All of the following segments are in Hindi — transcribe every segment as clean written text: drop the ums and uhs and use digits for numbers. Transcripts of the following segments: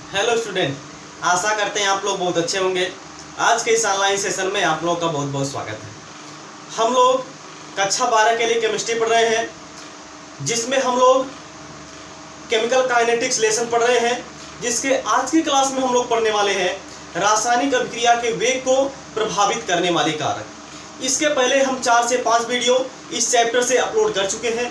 हेलो स्टूडेंट, आशा करते हैं आप लोग बहुत अच्छे होंगे। आज के इस ऑनलाइन सेशन में आप लोगों का बहुत बहुत स्वागत है। हम लोग कक्षा 12 के लिए केमिस्ट्री पढ़ रहे हैं, जिसमें हम लोग केमिकल काइनेटिक्स लेसन पढ़ रहे हैं, जिसके आज की क्लास में हम लोग पढ़ने वाले हैं रासायनिक अभिक्रिया के वेग को प्रभावित करने वाले कारक। इसके पहले हम 4 से 5 वीडियो इस चैप्टर से अपलोड कर चुके हैं,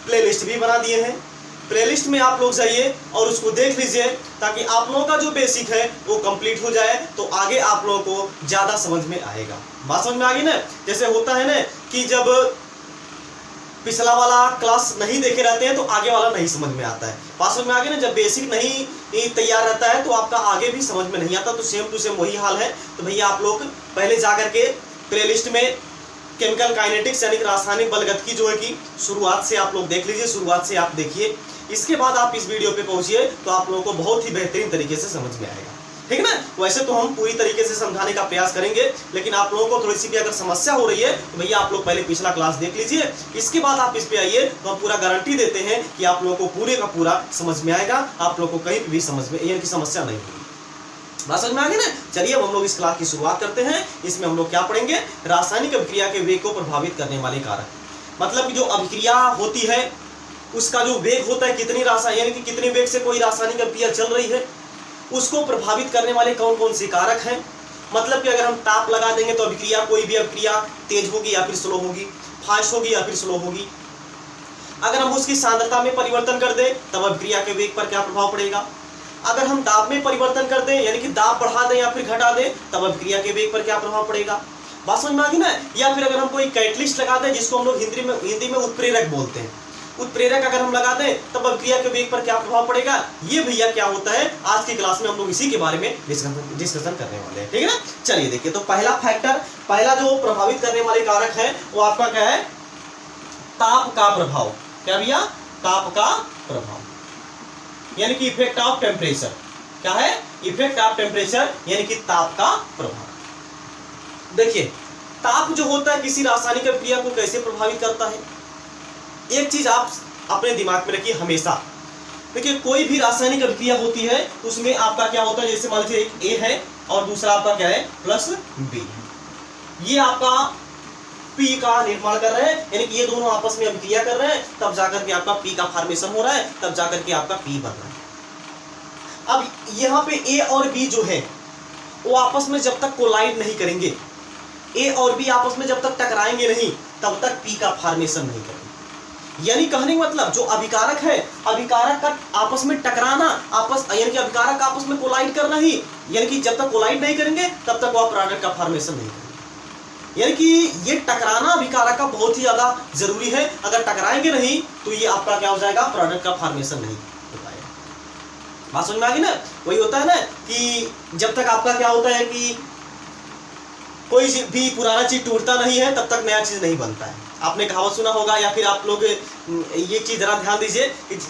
प्लेलिस्ट भी बना दिए हैं। प्लेलिस्ट में आप लोग जाइए और उसको देख लीजिए, ताकि आप लोगों का जो बेसिक है वो कंप्लीट हो जाए, तो आगे आप लोगों को ज़्यादा समझ में आएगा। बात समझ में आ गई ना? जैसे होता है ना कि जब पिछला वाला क्लास नहीं देखे रहते हैं तो आगे वाला नहीं समझ में आता है। बात समझ में आ गई ना? जब बेसिक नहीं तैयार रहता है तो आपका आगे भी समझ में नहीं आता, तो सेम टू सेम वही हाल है। तो भैया आप लोग पहले जा करके प्लेलिस्ट में केमिकल काइनेटिक्स यानी रासायनिक बलगतिकी जो है कि शुरुआत से आप लोग देख लीजिए, शुरुआत से आप देखिए, इसके बाद आप इस वीडियो पे पहुंचिए तो आप लोगों को बहुत ही बेहतरीन तरीके से समझ में आएगा। ठीक है ना? वैसे तो हम पूरी तरीके से समझाने का प्रयास करेंगे, लेकिन आप लोगों को थोड़ी सी भी अगर समस्या हो रही है तो भैया आप लोग पहले पिछला क्लास देख लीजिए, इसके बाद आप इस पे आइए, तो हम पूरा गारंटी देते हैं कि आप लोगों को पूरे का पूरा समझ में आएगा, आप लोगों को कहीं भी समझ में यानी कि समस्या नहीं होगी। बात समझ में आ गई ना? चलिए अब हम लोग इस क्लास की शुरुआत करते हैं। इसमें हम लोग क्या पढ़ेंगे? रासायनिक अभिक्रिया के वेग को प्रभावित करने वाले कारक। मतलब कि जो अभिक्रिया होती है उसका जो वेग होता है, कितनी रासायनिक यानी कि कितने वेग से कोई रासायनिक अभिक्रिया चल रही है, उसको प्रभावित करने वाले कौन कौन से कारक हैं। मतलब कि अगर हम ताप लगा देंगे तो अभिक्रिया, कोई भी अभिक्रिया तेज होगी या फिर स्लो होगी, फास्ट होगी या फिर स्लो होगी। अगर हम उसकी सांद्रता में परिवर्तन कर दें तब अभिक्रिया के वेग पर क्या प्रभाव पड़ेगा। अगर हम दाब में परिवर्तन कर दें यानी कि दाब बढ़ा दें या फिर घटा दें तब अभिक्रिया के वेग पर क्या प्रभाव पड़ेगा। बात समझ में आ गई ना? या फिर अगर हम कोई कैटलिस्ट लगा दें, जिसको हम लोग हिंदी में उत्प्रेरक बोलते हैं, उत्प्रेरक अगर हम लगा दें तब अभिक्रिया के वेग पर क्या प्रभाव पड़ेगा। ये भैया क्या होता है, आज की क्लास में हम लोग इसी के बारे में डिस्कशन करने वाले हैं। ठीक है ना? चलिए देखिए, तो पहला फैक्टर, पहला जो प्रभावित करने वाले कारक है वो आपका क्या है? ताप का प्रभाव। क्या भैया? ताप का प्रभाव यानी कि इफेक्ट ऑफ टेम्परेचर। क्या है? इफेक्ट ऑफ टेम्परेचर यानी कि ताप का प्रभाव। देखिए, ताप जो होता है किसी रासायनिक अभिक्रिया को कैसे प्रभावित करता है, एक चीज आप अपने दिमाग में रखिए हमेशा। देखिए, कोई भी रासायनिक अभिक्रिया होती है उसमें आपका क्या होता है, जैसे मान लीजिए एक ए है और दूसरा आपका क्या है, प्लस बी है। ये आपका पी का निर्माण कर रहे हैं, यानी कि ये दोनों आपस में अभिक्रिया कर रहे हैं, तब जाकर के आपका पी का फॉर्मेशन हो रहा है, तब जाकर के आपका पी बन रहा है। अब यहाँ पे ए और बी जो है वो आपस में जब तक कोलाइड नहीं करेंगे, ए और बी आपस में जब तक टकराएंगे नहीं, तब तक पी का फॉर्मेशन नहीं करेंगे। यानी कहने का मतलब जो अभिकारक है, अभिकारक का आपस में टकराना, आपस यानी कि अभिकारक आपस में कोलाइड करना ही, यानी कि जब तक कोलाइड नहीं करेंगे तब तक वह प्रोडक्ट का फॉर्मेशन नहीं करेंगे। यानी कि ये टकराना अभिकारक का बहुत ही ज्यादा जरूरी है। अगर टकराएंगे नहीं तो ये आपका क्या हो जाएगा, प्रोडक्ट का फॉर्मेशन नहीं हो पाएगा। बात समझ में आ गई ना? वही होता है ना कि जब तक आपका क्या होता है कि कोई भी पुराना चीज टूटता नहीं है तब तक नया चीज नहीं बनता है। आपने कहावत सुना होगा, या फिर आप लोग ये चीज जरा ध्यान दीजिए,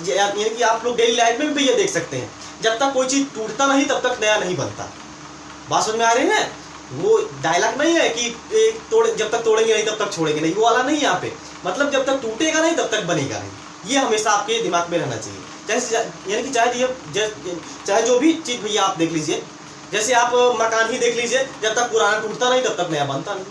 यानी कि आप लोग डेली लाइफ में भी ये देख सकते हैं, जब तक कोई चीज टूटता नहीं तब तक नया नहीं बनता। बात समझ में आ रही है? वो डायलॉग नहीं है कि जब तक तोड़ेंगे नहीं तब तक छोड़ेंगे नहीं, वो वाला नहीं है यहाँ पे। मतलब जब तक टूटेगा नहीं तब तक बनेगा नहीं, ये हमेशा आपके दिमाग में रहना चाहिए। जैसे यानी कि चाहे जो भी चीज भैया आप देख लीजिए, जैसे आप मकान ही देख लीजिए, जब तक पुराना टूटता नहीं तब तक नया बनता नहीं।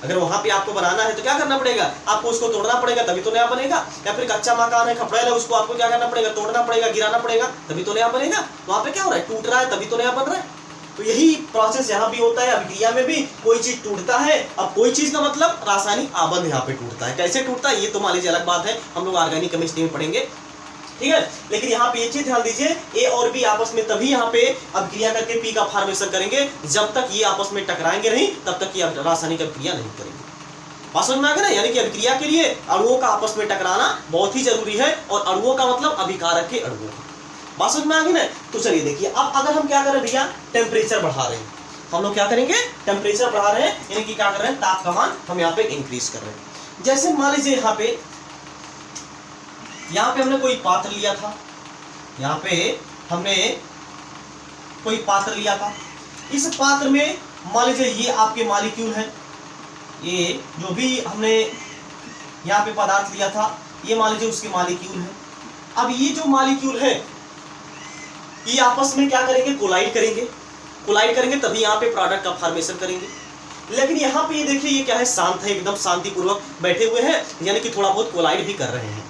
अगर वहां पे आपको बनाना है तो क्या करना पड़ेगा, आपको उसको तोड़ना पड़ेगा तभी तो नया बनेगा। या फिर कच्चा मकान है, खपड़ेल है, उसको आपको क्या करना पड़ेगा, तोड़ना पड़ेगा, गिराना पड़ेगा, तभी तो नया बनेगा। वहां पे क्या हो रहा है, टूट रहा है तभी तो नया बन रहा है। तो यही प्रोसेस यहाँ भी होता है, अभिक्रिया में भी कोई चीज टूटता है। अब कोई चीज का मतलब रासायनिक आबंध यहाँ पे टूटता है। कैसे टूटता है ये तो मान लीजिए अलग बात है, हम लोग ऑर्गेनिक केमिस्ट्री में पढ़ेंगे। ठीक है, लेकिन यहाँ पे ये चीज ध्यान दीजिए, ए और बी आपस में तभी यहाँ पे अभिक्रिया करके पी का फॉर्मेशन करेंगे, जब तक ये आपस में टकराएंगे नहीं तब तक ये रासायनिक अभिक्रिया नहीं करेंगे। बात समझ में आ गया ना? यानी कि अभिक्रिया के लिए अणुओं का आपस में टकराना बहुत ही जरूरी है, और अणुओं का मतलब अभिकारक के अणुओं। बात समझ में आ गई ना? तो चलिए देखिए, अब अगर हम क्या कर रहे हैं भैया, टेम्परेचर बढ़ा रहे हैं, हम लोग क्या करेंगे, टेम्परेचर बढ़ा रहे हैं, यानी कि क्या कर रहे हैं, ताप का मान हम यहाँ पे इंक्रीज कर रहे हैं। जैसे मान लीजिए यहाँ पे हमने कोई पात्र लिया था, यहाँ पे हमने कोई पात्र लिया था, इस पात्र में मान लीजिए ये आपके मॉलिक्यूल है, ये जो भी हमने यहाँ पे पदार्थ लिया था ये मान लीजिए उसके मॉलिक्यूल है। अब ये जो मॉलिक्यूल है ये आपस में क्या करेंगे, कोलाइड करेंगे। कोलाइड करेंगे तभी यहाँ पे प्रोडक्ट का फॉर्मेशन करेंगे। लेकिन यहाँ पे ये देखिए ये क्या है, शांत है, एकदम शांतिपूर्वक बैठे हुए हैं, यानी कि थोड़ा बहुत कोलाइड भी कर रहे हैं।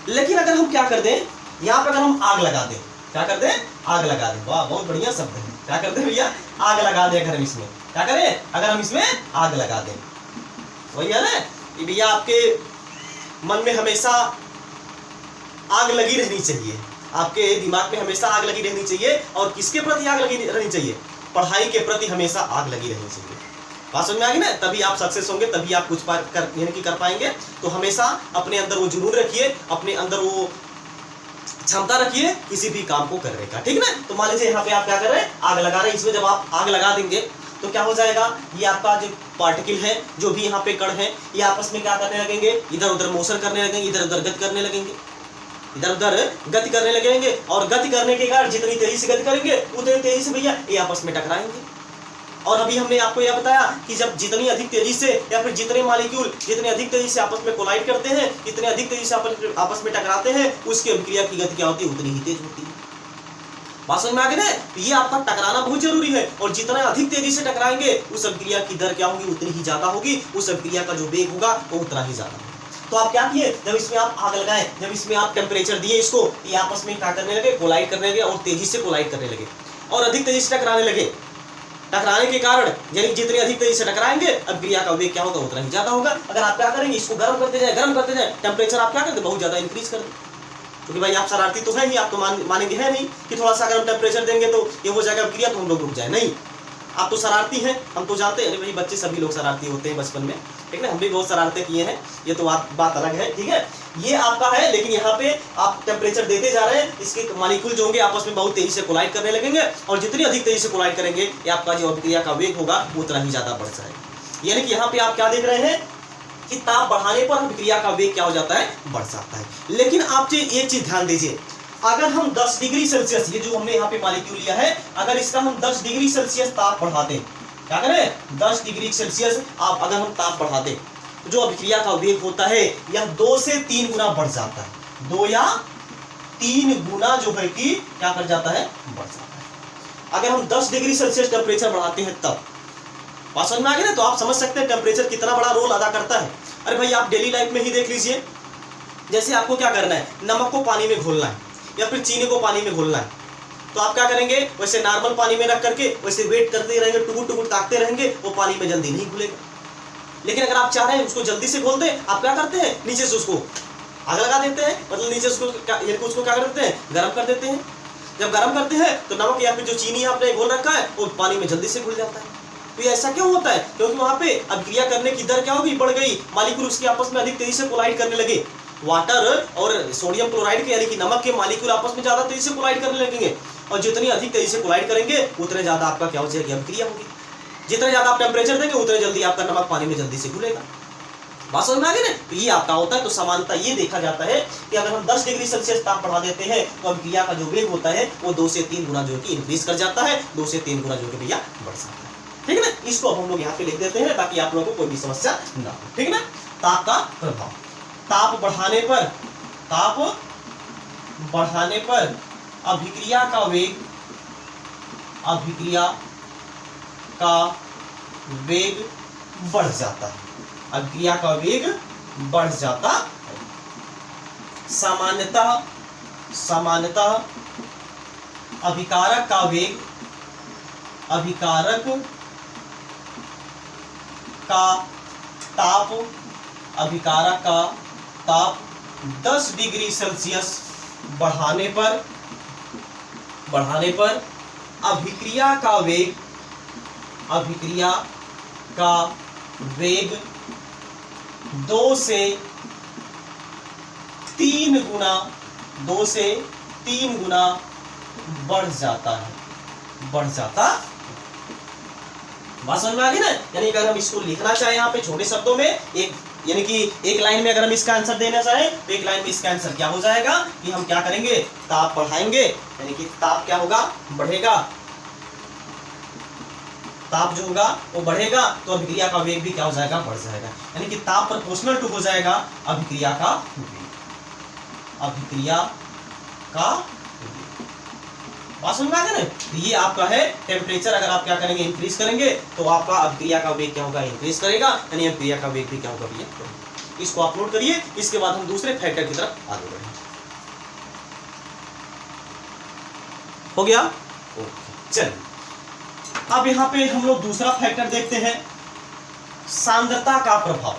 लेकिन अगर हम क्या कर दें, यहाँ पे अगर हम आग लगा दें, क्या कर दें, आग लगा दें, वाह बहुत बढ़िया शब्द है, क्या करते हैं भैया, आग लगा दें। अगर हम इसमें क्या करें, अगर हम इसमें आग लगा दें, वही है ना कि भैया आपके मन में हमेशा आग लगी रहनी चाहिए, आपके दिमाग में हमेशा आग लगी रहनी चाहिए। और किसके प्रति आग लगी रहनी चाहिए, पढ़ाई के प्रति हमेशा आग लगी रहनी चाहिए। बात समझ में आ गई ना, तभी आप सक्सेस होंगे, तभी आप कुछ कर पाएंगे। तो हमेशा अपने अंदर वो जुनून रखिए, अपने अंदर वो क्षमता रखिए किसी भी काम को करने का, ठीक ना। तो मान लीजिए यहाँ पे आप क्या कर रहे हैं, आग लगा रहे हैं। इसमें जब आप आग लगा देंगे तो क्या हो जाएगा, ये आपका जो पार्टिकल है, जो भी यहाँ पे कण है, ये आपस में क्या करने लगेंगे, इधर उधर मोशन करने लगेंगे, इधर उधर गति करने लगेंगे, इधर उधर गति करने लगेंगे। और गति करने के कारण जितनी तेजी से गति करेंगे उतनी तेजी से भैया ये आपस में टकराएंगे। और अभी हमने आपको यह बताया कि जब जितनी अधिक तेजी से या फिर जितने मॉलिक्यूल जितने अधिक तेजी से आपस में कोलाइड करते हैं, इतने अधिक तेजी से आपस में टकराते हैं, उसकी अभिक्रिया की गति क्या होती है, उतनी ही तेज होती है। बात समझ में आ गई ना। ये आपका टकराना बहुत जरूरी है, और जितना अधिक तेजी से टकराएंगे उस अभिक्रिया की दर क्या होगी, उतनी ही ज्यादा होगी, उस अभिक्रिया का जो वेग होगा वो उतना ही ज्यादा होगा। तो आप क्या किए, जब इसमें आप आग लगाए, जब इसमें आप टेम्परेचर दिए, इसको ये आपस में क्या करने लगे, कोलाइड करने लगे, और तेजी से कोलाइड करने लगे, और अधिक तेजी से टकराने लगे। टकराने के कारण यानी जितनी अधिक तेजी से टकराएंगे, अभिक्रिया का वेग क्या होगा, उतना ही ज्यादा होगा। अगर आप क्या करेंगे, इसको गर्म करते जाए, टेम्परेचर आप क्या करते, बहुत ज्यादा इंक्रीज कर दें। क्योंकि भाई आप शरारती तो है ही, आप तो मानेंगे है नहीं कि थोड़ा सा अगर हम टेम्परेचर देंगे तो ये हो जाएगा अभिक्रिया, तो हम लोग रुक जाए, नहीं। आप तो शरारती हैं, हम तो जानते हैं, अरे भाई बच्चे सभी लोग शरारती होते हैं बचपन में, ठीक है, हम भी बहुत शरारतें किए हैं, ये तो बात अलग है, ठीक है। ये आपका है, लेकिन यहाँ पे आप टेम्परेचर देते जा रहे हैं, इसके मॉलिक्यूल जो होंगे आपस में बहुत तेजी से कोलाइड करने लगेंगे, और जितनी अधिक तेजी से कोलाइड करेंगे, ये आपका जो अभिक्रिया का वेग होगा उतना ही ज्यादा बढ़ जाएगा। यानी कि यहाँ पे आप क्या देख रहे हैं कि ताप बढ़ाने पर अभिक्रिया का वेग क्या हो जाता है, बढ़ जाता है। लेकिन आप ये चीज ध्यान दीजिए, अगर हम 10 डिग्री सेल्सियस, ये जो हमने यहाँ पे मॉलिक्यूल लिया है, अगर इसका हम 10 डिग्री सेल्सियस ताप बढ़ा दें, क्या करें, 10 डिग्री सेल्सियस आप अगर हम ताप बढ़ा दें, तो जो अभिक्रिया का वेग होता है यह 2 से 3 गुना बढ़ जाता है। 2 या 3 गुना जो है कि क्या कर जाता है, बढ़ जाता है। अगर हम 10 डिग्री सेल्सियस टेम्परेचर बढ़ाते हैं तब, बात समझ में आ गई ना। तो आप समझ सकते हैं टेम्परेचर कितना बड़ा रोल अदा करता है। अरे भाई आप डेली लाइफ में ही देख लीजिए, जैसे आपको क्या करना है, नमक को पानी में घोलना है या फिर चीनी को पानी में घोलना है, तो आप क्या करेंगे, वैसे नॉर्मल पानी में रख करके वैसे वेट करते रहेंगे, टुकुर टुकुर ताकते रहेंगे, वो पानी में जल्दी नहीं घुलेगा। लेकिन अगर आप चाह रहे हैं उसको जल्दी से घोल दें, आप क्या करते हैं, नीचे से उसको आग लगा देते हैं, मतलब नीचे उसको क्या करते हैं, गर्म कर देते हैं। जब गर्म करते हैं तो नमक या फिर जो चीनी आपने घोल रखा है वो पानी में जल्दी से घुल जाता है। तो ऐसा क्यों होता है, क्योंकि वहां पे अभिक्रिया करने की दर क्या होगी, बढ़ गई, मॉलिक्यूल उसके आपस में अधिक तेजी से कोलाइड करने लगे। वाटर और सोडियम क्लोराइड के यानी कि नमक के मॉलिक्यूल आपस में ज्यादा तेजी से कोलाइड करने लगेंगे, और जितनी अधिक तेजी से कोलाइड करेंगे उतने ज्यादा आपका क्या हो जाएगी, अभिक्रिया होगी। जितने ज्यादा आप टेम्परेचर देंगे उतने जल्दी आपका नमक पानी में जल्दी से घुलेगा। बात समझ में आ गई ना। तो ये आपका होता है। तो समानता ये देखा जाता है कि अगर हम 10 डिग्री सेल्सियस ताप बढ़ा देते हैं तो अभिक्रिया का जो वेग होता है वो 2 से 3 गुना जो कि इंक्रीज कर जाता है, 2 से 3 गुना जो कि भैया बढ़ जाता है, ठीक है ना। इसको अब हम लोग यहाँ पे लिख देते हैं ताकि आप लोगों को कोई भी समस्या ना हो, ठीक है ना। ताप का प्रभाव, ताप बढ़ाने पर अभिक्रिया का वेग बढ़ जाता है, अभिक्रिया का वेग बढ़ जाता है। सामान्यतः अभिकारक का ताप 10 डिग्री सेल्सियस बढ़ाने पर अभिक्रिया का वेग 2 से 3 गुना बढ़ जाता है। बात समझ में आ गई ना। यानी अगर हम इसको लिखना चाहें यहाँ पे छोटे शब्दों में, यानी कि एक लाइन में अगर हम इसका आंसर देना चाहें तो एक लाइन में इसका आंसर क्या हो जाएगा कि हम क्या करेंगे, ताप बढ़ाएंगे, यानी कि ताप क्या होगा, बढ़ेगा, ताप जो होगा वो बढ़ेगा तो अभिक्रिया का वेग भी क्या हो जाएगा, बढ़ जाएगा। यानी कि ताप प्रोपोर्शनल टू हो जाएगा अभिक्रिया का वेग, बात समझ में आ गया ना। ये आपका है टेम्परेचर, अगर आप क्या करेंगे इंक्रीज करेंगे तो आपका अभिक्रिया का वेग क्या होगा इंक्रीज करेगा, यानी अभिक्रिया का वेग भी क्या होगा भैया। इसको आप नोट करिए, इसके बाद हम दूसरे फैक्टर की तरफ आगे बढ़ेंगे। हो गया, चलिए अब यहाँ पे हम लोग दूसरा फैक्टर देखते हैं, सांद्रता का प्रभाव,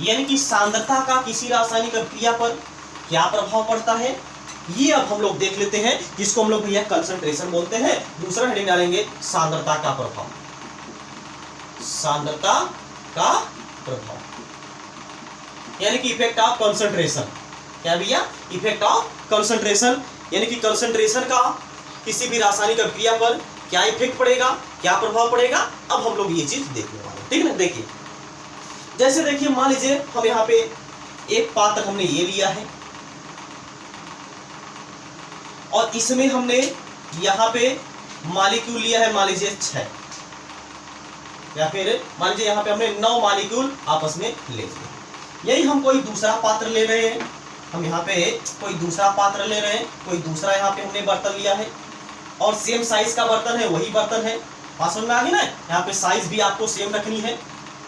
यानी कि सांद्रता का किसी रासायनिक अभिक्रिया पर क्या प्रभाव पड़ता है, ये अब हम लोग देख लेते हैं, जिसको हम लोग भैया कंसंट्रेशन बोलते हैं। दूसरा हेडिंग डालेंगे सांद्रता का प्रभाव, सांद्रता का प्रभाव यानी कि इफेक्ट ऑफ कंसंट्रेशन। क्या भैया, इफेक्ट ऑफ कंसंट्रेशन, यानी कि कंसंट्रेशन का किसी भी रासायनिक अभिक्रिया पर क्या इफेक्ट पड़ेगा, क्या प्रभाव पड़ेगा, अब हम लोग ये चीज देखने वाले हैं, ठीक है ना। देखिए जैसे देखिए मान लीजिए हम यहाँ पे एक पात्र हमने ये लिया है और इसमें हमने यहाँ पे मॉलिक्यूल लिया है, मान लीजिए 6, या फिर मान लीजिए यहाँ पे हमने 9 मॉलिक्यूल आपस में ले लिए। यही हम कोई दूसरा पात्र ले रहे हैं, हम यहाँ पे कोई दूसरा पात्र ले रहे हैं, कोई दूसरा यहाँ पे हमने बर्तन लिया है और सेम साइज का बर्तन है, वही बर्तन है। बात समझ में आ गई ना। यहाँ पे साइज भी आपको सेम रखनी है,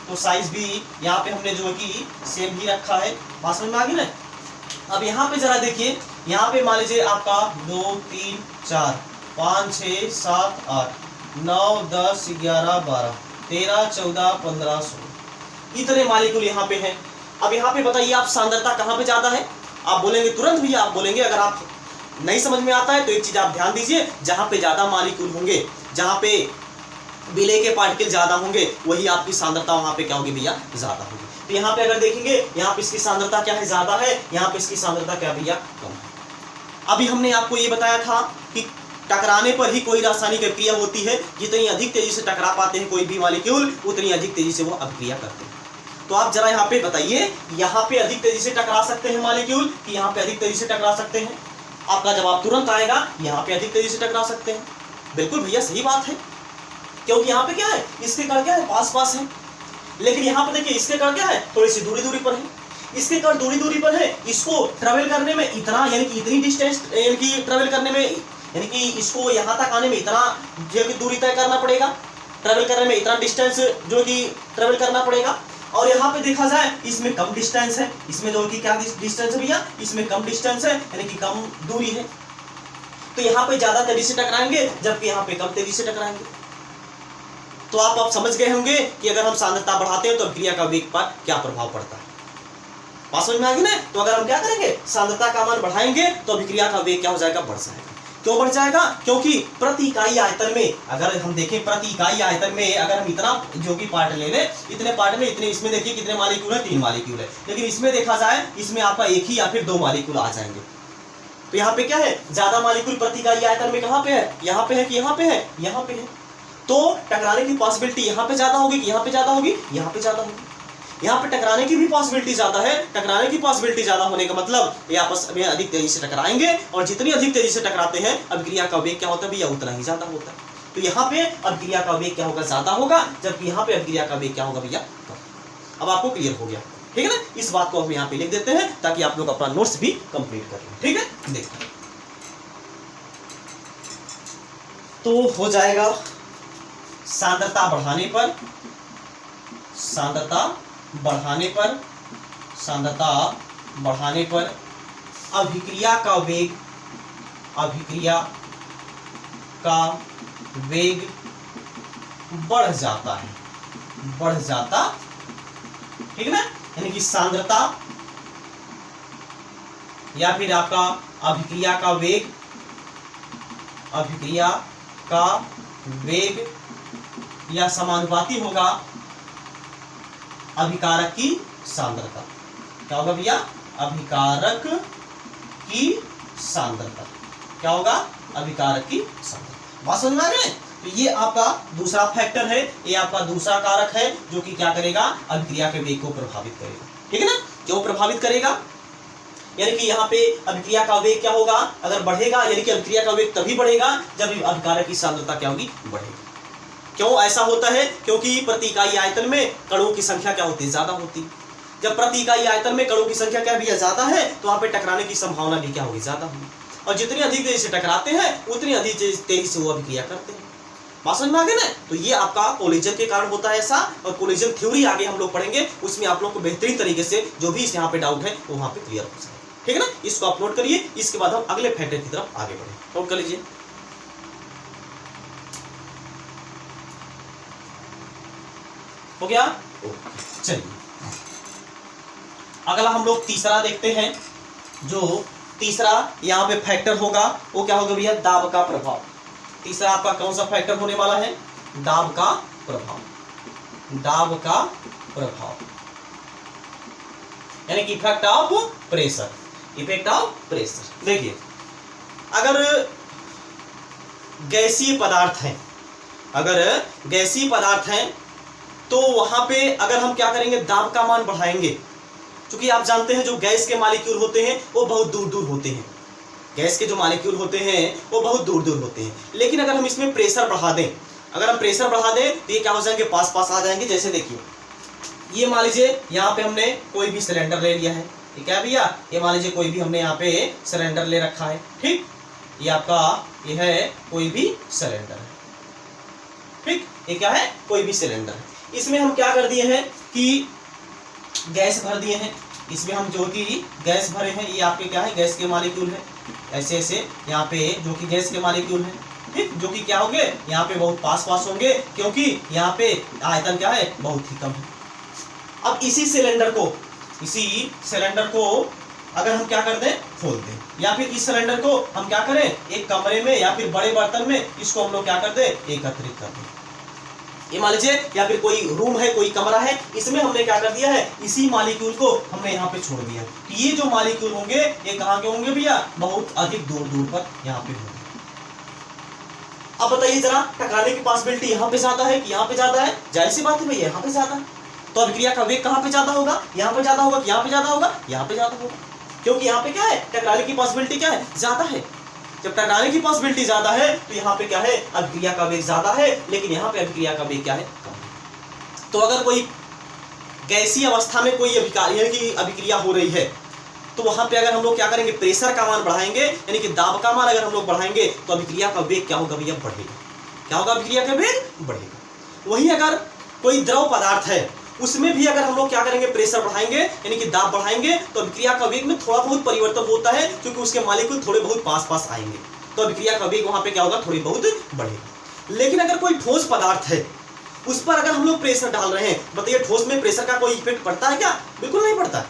तो साइज भी यहाँ पे हमने जो है कि सेम ही रखा है। बात समझ में आ गई ना। अब यहाँ पे जरा देखिए, यहाँ पे मान लीजिए आपका 2 3 4 5 6 7 8 9 10 11 12 13 14 15 16 इतने मॉलिक्यूल यहाँ पे हैं। अब यहाँ पे बताइए आप सांद्रता कहाँ पे ज्यादा है, आप बोलेंगे तुरंत भैया, आप बोलेंगे अगर आप नहीं समझ में आता है तो एक चीज आप ध्यान दीजिए, जहां पे ज्यादा मॉलिक्यूल होंगे, जहां पे विलय के पार्टिकल ज्यादा होंगे, वही आपकी सांद्रता वहां पे क्या होगी भैया, ज्यादा होगी। तो यहाँ पे अगर देखेंगे, यहाँ पे इसकी सांद्रता क्या है, ज्यादा है, यहाँ पे इसकी सांद्रता क्या भैया, कम है। अभी हमने आपको ये बताया था कि टकराने पर ही कोई रासायनिक अभिक्रिया होती है, जितनी अधिक तेजी से टकरा पाते हैं कोई भी मॉलिक्यूल, उतनी अधिक तेजी से वो अभिक्रिया करते हैं। तो आप जरा यहाँ पे बताइए, यहाँ पे अधिक तेजी से टकरा सकते हैं मॉलिक्यूल कि यहाँ पे अधिक तेजी से टकरा सकते हैं? आपका जवाब तुरंत आएगा, यहाँ पे अधिक तेजी से टकरा सकते हैं। बिल्कुल भैया सही बात है, क्योंकि यहाँ पे क्या है, इसके कण क्या है, पास पास है। लेकिन यहाँ पे देखिए इसके कण क्या है, थोड़ी सी दूरी दूरी पर है। इसके कण दूरी दूरी पर है, इसको ट्रेवल करने में इतना, यानी कि इतनी डिस्टेंस, यानी कि ट्रेवल करने में, यानी कि इसको यहाँ तक आने में इतना जो कि दूरी तय करना पड़ेगा, ट्रेवल करने में इतना डिस्टेंस जो कि ट्रेवल करना पड़ेगा। और यहाँ पे देखा जाए इसमें कम डिस्टेंस है, इसमें जो कि क्या डिस्टेंस है भैया, इसमें कम डिस्टेंस है, यानी कि कम दूरी है। तो यहाँ पे ज्यादा तेजी से टकराएंगे, जबकि यहाँ पे कम तेजी से टकराएंगे। तो आप समझ गए होंगे कि अगर हम सांद्रता बढ़ाते हैं तो अभिक्रिया का वेग पर क्या प्रभाव पड़ता है। बात समझ में आ गई ना। तो अगर हम क्या करेंगे, सांद्रता का मान बढ़ाएंगे तो अभिक्रिया का वेग क्या हो जाएगा, बढ़ जाएगा। क्यों बढ़ जाएगा, क्योंकि प्रति इकाई आयतन में, अगर हम देखें प्रति इकाई आयतन में, अगर हम इतना जो कि पार्ट ले लें, इतने पार्ट में इतने, इसमें देखिए कितने मॉलिक्यूल है, 3 मॉलिक्यूल है। लेकिन इसमें देखा जाए, इसमें आपका एक ही या फिर 2 मॉलिक्यूल आ जाएंगे। तो यहाँ पे क्या है, ज्यादा मॉलिक्यूल प्रति इकाई आयतन में कहाँ पे है, यहाँ पे है कि यहाँ पे है, यहाँ पे है। तो टकराने की पॉसिबिलिटी यहाँ पे ज्यादा होगी कि यहाँ पे ज्यादा होगी, यहाँ पे ज्यादा होगी। यहाँ पे टकराने की भी पॉसिबिलिटी ज्यादा है। टकराने की पॉसिबिलिटी ज्यादा होने का मतलब ये आपस में अधिक तेजी से टकराएंगे, और जितनी अधिक तेजी से टकराते हैं अभिक्रिया का वेग क्या होता है भैया, उतना ही ज्यादा होता है। तो यहाँ पे अभिक्रिया का वेग क्या होगा, ज्यादा होगा, जबकि यहाँ पे अभिक्रिया का वेग क्या होगा भैया, कम। अब आपको क्लियर हो गया, ठीक है ना। इस बात को हम यहाँ पे लिख देते हैं ताकि आप लोग अपना नोट्स भी कंप्लीट कर लें, ठीक है। देखिए तो हो जाएगा, सांद्रता बढ़ाने पर, सांद्रता बढ़ाने पर, सांद्रता बढ़ाने पर अभिक्रिया का वेग, अभिक्रिया का वेग बढ़ जाता है, बढ़ जाता, ठीक है ना। यानी कि सांद्रता या फिर आपका अभिक्रिया का वेग, अभिक्रिया का वेग या समानुपाती होगा अभिकारक की सांद्रता। क्या होगा भैया, अभिकारक की सांद्रता। क्या होगा, अभिकारक की सांद्रता। बात समझ में आ गई। तो ये आपका दूसरा फैक्टर है, ये आपका दूसरा कारक है जो कि क्या करेगा, अभिक्रिया के वेग को प्रभावित करेगा, ठीक है ना। क्यों प्रभावित करेगा, यानी कि यहाँ पे अभिक्रिया का वेग क्या होगा, अगर बढ़ेगा, यानी कि अभिक्रिया का वेग तभी बढ़ेगा जब अभिकारक की सांद्रता क्या होगी, बढ़ेगी। क्यों ऐसा होता है, क्योंकि प्रति इकाई आयतन में कणों की संख्या क्या होती है, ज्यादा होती है। जब प्रति इकाई आयतन में कणों की संख्या क्या भी ज्यादा है, तो वहां पे टकराने की संभावना भी क्या होगी, ज्यादा होगी। और जितनी अधिक तेजी से टकराते हैं उतनी अधिक तेजी से वो अभिक्रिया करते हैं। बात समझ में आ गई ना? तो ये आपका कोलिजन के कारण होता है ऐसा, और कोलिजन थ्योरी आगे हम लोग पढ़ेंगे, उसमें आप लोग को बेहतरीन तरीके से जो भी यहाँ पे डाउट है वो वहाँ पे क्लियर हो सके। ठीक है ना? इसको आप नोट करिए, इसके बाद हम अगले फैक्टर की तरफ आगे बढ़े। नोट कर लीजिए। हो गया? चलिए अगला हम लोग तीसरा देखते हैं। जो तीसरा यहाँ पे फैक्टर होगा वो क्या होगा भैया? दाब का प्रभाव। तीसरा आपका कौन सा फैक्टर होने वाला है? दाब का प्रभाव। दाब का प्रभाव यानी कि effect of pressure. Effect of pressure. देखिए अगर गैसीय पदार्थ है, अगर गैसीय पदार्थ है तो वहां पे अगर हम क्या करेंगे? दाब का मान बढ़ाएंगे। क्योंकि आप जानते हैं जो गैस के मॉलिक्यूल होते हैं वो बहुत दूर दूर होते हैं। गैस के जो मॉलिक्यूल होते हैं वो बहुत दूर दूर होते हैं, लेकिन अगर हम इसमें प्रेशर बढ़ा दें, अगर हम प्रेशर बढ़ा दें तो ये क्या हो जाएंगे? पास पास आ जाएंगे। जैसे देखिए ये मान लीजिए यहाँ पे हमने कोई भी सिलेंडर ले लिया है, ठीक है भैया? ये मान लीजिए कोई भी हमने यहाँ पे सिलेंडर ले रखा है, ठीक? ये आपका ये है कोई भी सिलेंडर है, ठीक? ये क्या है? कोई भी सिलेंडर है। इसमें हम क्या कर दिए हैं कि गैस भर दिए हैं। इसमें हम जो कि गैस भरे हैं, ये आपके क्या है? गैस के मॉलिक्यूल है। ऐसे ऐसे यहाँ पे जो कि गैस के मॉलिक्यूल है, ठीक? जो कि क्या होंगे? यहाँ पे बहुत पास पास होंगे, क्योंकि यहाँ पे आयतन क्या है? बहुत ही कम है। अब इसी सिलेंडर को अगर हम क्या कर दें? खोल दें, या फिर इस सिलेंडर को हम क्या करें? एक कमरे में या फिर बड़े बर्तन में इसको हम लोग क्या कर दें? एकत्रित कर दें। ये मान लीजिए या फिर कोई रूम है, कोई कमरा है, इसमें हमने क्या कर दिया है? इसी मॉलिक्यूल को हमने यहाँ पे छोड़ दिया। तो ये जो मॉलिक्यूल होंगे ये कहाँ के होंगे भैया? बहुत अधिक दूर दूर पर यहाँ पे होंगे। अब बताइए जरा, टकराने की पॉसिबिलिटी यहाँ पे ज्यादा है कि यहाँ पे ज्यादा है? जाहिर सी बात है भैया यहाँ पे ज्यादा है। तो अभिक्रिया का वेग कहाँ पे ज्यादा होगा? यहाँ पे ज्यादा होगा कि यहाँ पे ज्यादा होगा? यहाँ पे ज्यादा होगा, क्योंकि यहाँ पे क्या है? टकराने की पॉसिबिलिटी क्या है? ज्यादा है। जब टकराने की पॉसिबिलिटी ज्यादा है तो यहाँ पे क्या है? अभिक्रिया का वेग ज्यादा है, लेकिन यहाँ पे अभिक्रिया का वेग क्या है? कम है। तो अगर कोई गैसीय अवस्था में कोई अभिक्रिया हो रही है तो वहां पे अगर हम लोग क्या करेंगे? प्रेशर का मान बढ़ाएंगे, यानी कि दाब का मान अगर हम लोग बढ़ाएंगे तो अभिक्रिया का वेग क्या होगा भैया? बढ़ेगा। क्या होगा? अभिक्रिया का वेग बढ़ेगा। वही अगर कोई द्रव पदार्थ है उसमें भी अगर हम लोग क्या करेंगे? प्रेशर बढ़ाएंगे यानी कि दाब बढ़ाएंगे तो अभिक्रिया का वेग में थोड़ा बहुत परिवर्तन होता है, क्योंकि उसके मॉलिक्यूल थोड़े बहुत पास पास आएंगे, तो अभिक्रिया का वेग वहां पे क्या होगा? थोड़ी बहुत बढ़ेगा। लेकिन अगर कोई ठोस पदार्थ है उस पर अगर हम लोग प्रेशर डाल रहे हैं, बताइए ठोस में प्रेशर का कोई इफेक्ट पड़ता है क्या? बिल्कुल नहीं पड़ता।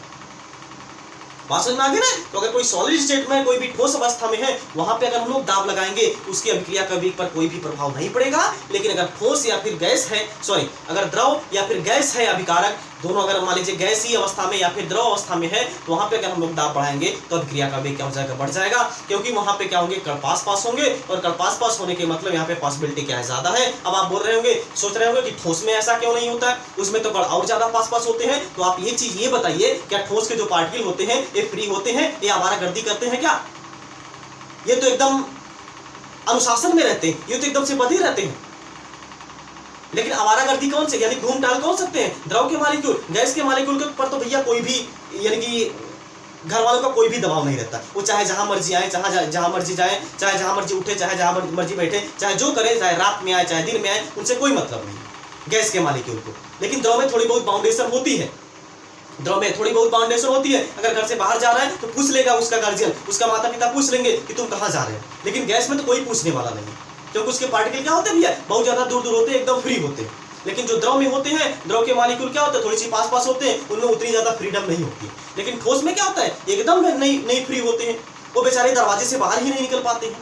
बात समझ में आ गई ना? तो अगर कोई सॉलिड स्टेट में, कोई भी ठोस अवस्था में है, वहां पे अगर हम लोग दाब लगाएंगे उसकी अभिक्रिया का वेग पर कोई भी प्रभाव नहीं पड़ेगा। लेकिन अगर ठोस या फिर गैस है, अगर द्रव या फिर गैस है अभिकारक, दोनों अगर मान लीजिए गैसीय अवस्था में या फिर द्रव अवस्था में है, तो वहां पे अगर हम लोग दाब बढ़ाएंगे तो अभिक्रिया का वेग क्या हो जाएगा? बढ़ जाएगा, क्योंकि वहां पे क्या होंगे? कण पास पास होंगे, और कण पास पास होने के मतलब यहाँ पे पॉसिबिलिटी क्या है? ज्यादा है। अब आप बोल रहे होंगे, सोच रहे होंगे कि ठोस में ऐसा क्यों नहीं होता है? उसमें तो कण और ज्यादा पास पास होते हैं। तो आप ये चीज ये बताइए, क्या ठोस के जो पार्टिकल होते हैं ये फ्री होते हैं? ये आवारागर्दी करते हैं क्या? ये तो एकदम अनुशासन में रहते हैं, ये तो एकदम से बंधे रहते हैं। लेकिन आवारागर्दी कौन से, यानी घूम टाल कौन सकते हैं? द्रव के मॉलिक्यूल। गैस के मॉलिक्यूल के ऊपर तो भैया कोई भी, यानी कि घर वालों का कोई भी दबाव नहीं रहता। वो चाहे जहां मर्जी आए, जहां मर्जी जाए, चाहे जहां मर्जी उठे, चाहे जहां मर्जी बैठे, चाहे जो करे, चाहे रात में आए चाहे दिन में आए, उनसे कोई मतलब नहीं गैस के मॉलिक्यूल को। लेकिन द्रव में थोड़ी बहुत बाउंडेशन होती है, द्रव में थोड़ी बहुत बाउंडेशन होती है। अगर घर से बाहर जा रहा है तो पूछ लेगा उसका गार्जियन, उसका माता पिता पूछ लेंगे कि तुम कहाँ जा रहे हो। लेकिन गैस में तो कोई पूछने वाला नहीं, क्योंकि उसके पार्टिकल क्या होते हैं भैया? बहुत ज्यादा दूर दूर होते हैं, एकदम फ्री होते हैं। लेकिन जो द्रव में होते हैं, द्रव के मॉलिक्यूल क्या होते हैं? थोड़ी सी पास पास होते हैं, उनमें उतनी ज्यादा फ्रीडम नहीं होती है। लेकिन ठोस में क्या होता है? एकदम नहीं फ्री होते हैं, वो बेचारे दरवाजे से बाहर ही नहीं निकल पाते हैं।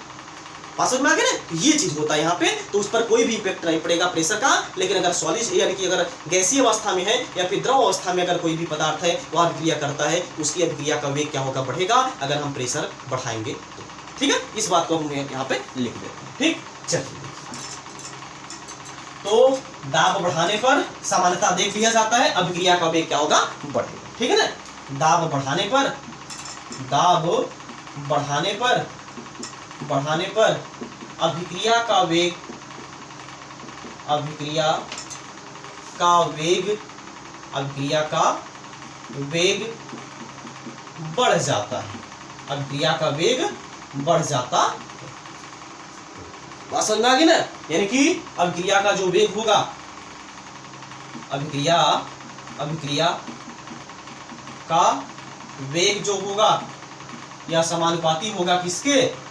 बात समझ में आ गया ना? ये चीज होता है यहाँ पे, तो उस पर कोई भी इफेक्ट नहीं पड़ेगा प्रेशर का। लेकिन अगर सॉलिड यानी कि अगर गैसीय अवस्था में है या फिर द्रव अवस्था में अगर कोई भी पदार्थ है वो अभिक्रिया करता है, उसकी अभिक्रिया का वेग क्या होगा? बढ़ेगा, अगर हम प्रेशर बढ़ाएंगे तो। ठीक है, इस बात को हम यहाँ पे लिख देते हैं। ठीक, चलिए। तो दाब बढ़ाने पर सामान्यता देख लिया जाता है, अभिक्रिया का वेग क्या होगा? बढ़ेगा। ठीक है ना? दाब बढ़ाने पर अभिक्रिया का वेग बढ़ जाता है। अभिक्रिया का वेग बढ़ जाता है। बात समझ में आ गई ना? यानी कि अभिक्रिया का जो वेग होगा, अभिक्रिया का वेग जो होगा या समानुपाती होगा किसके?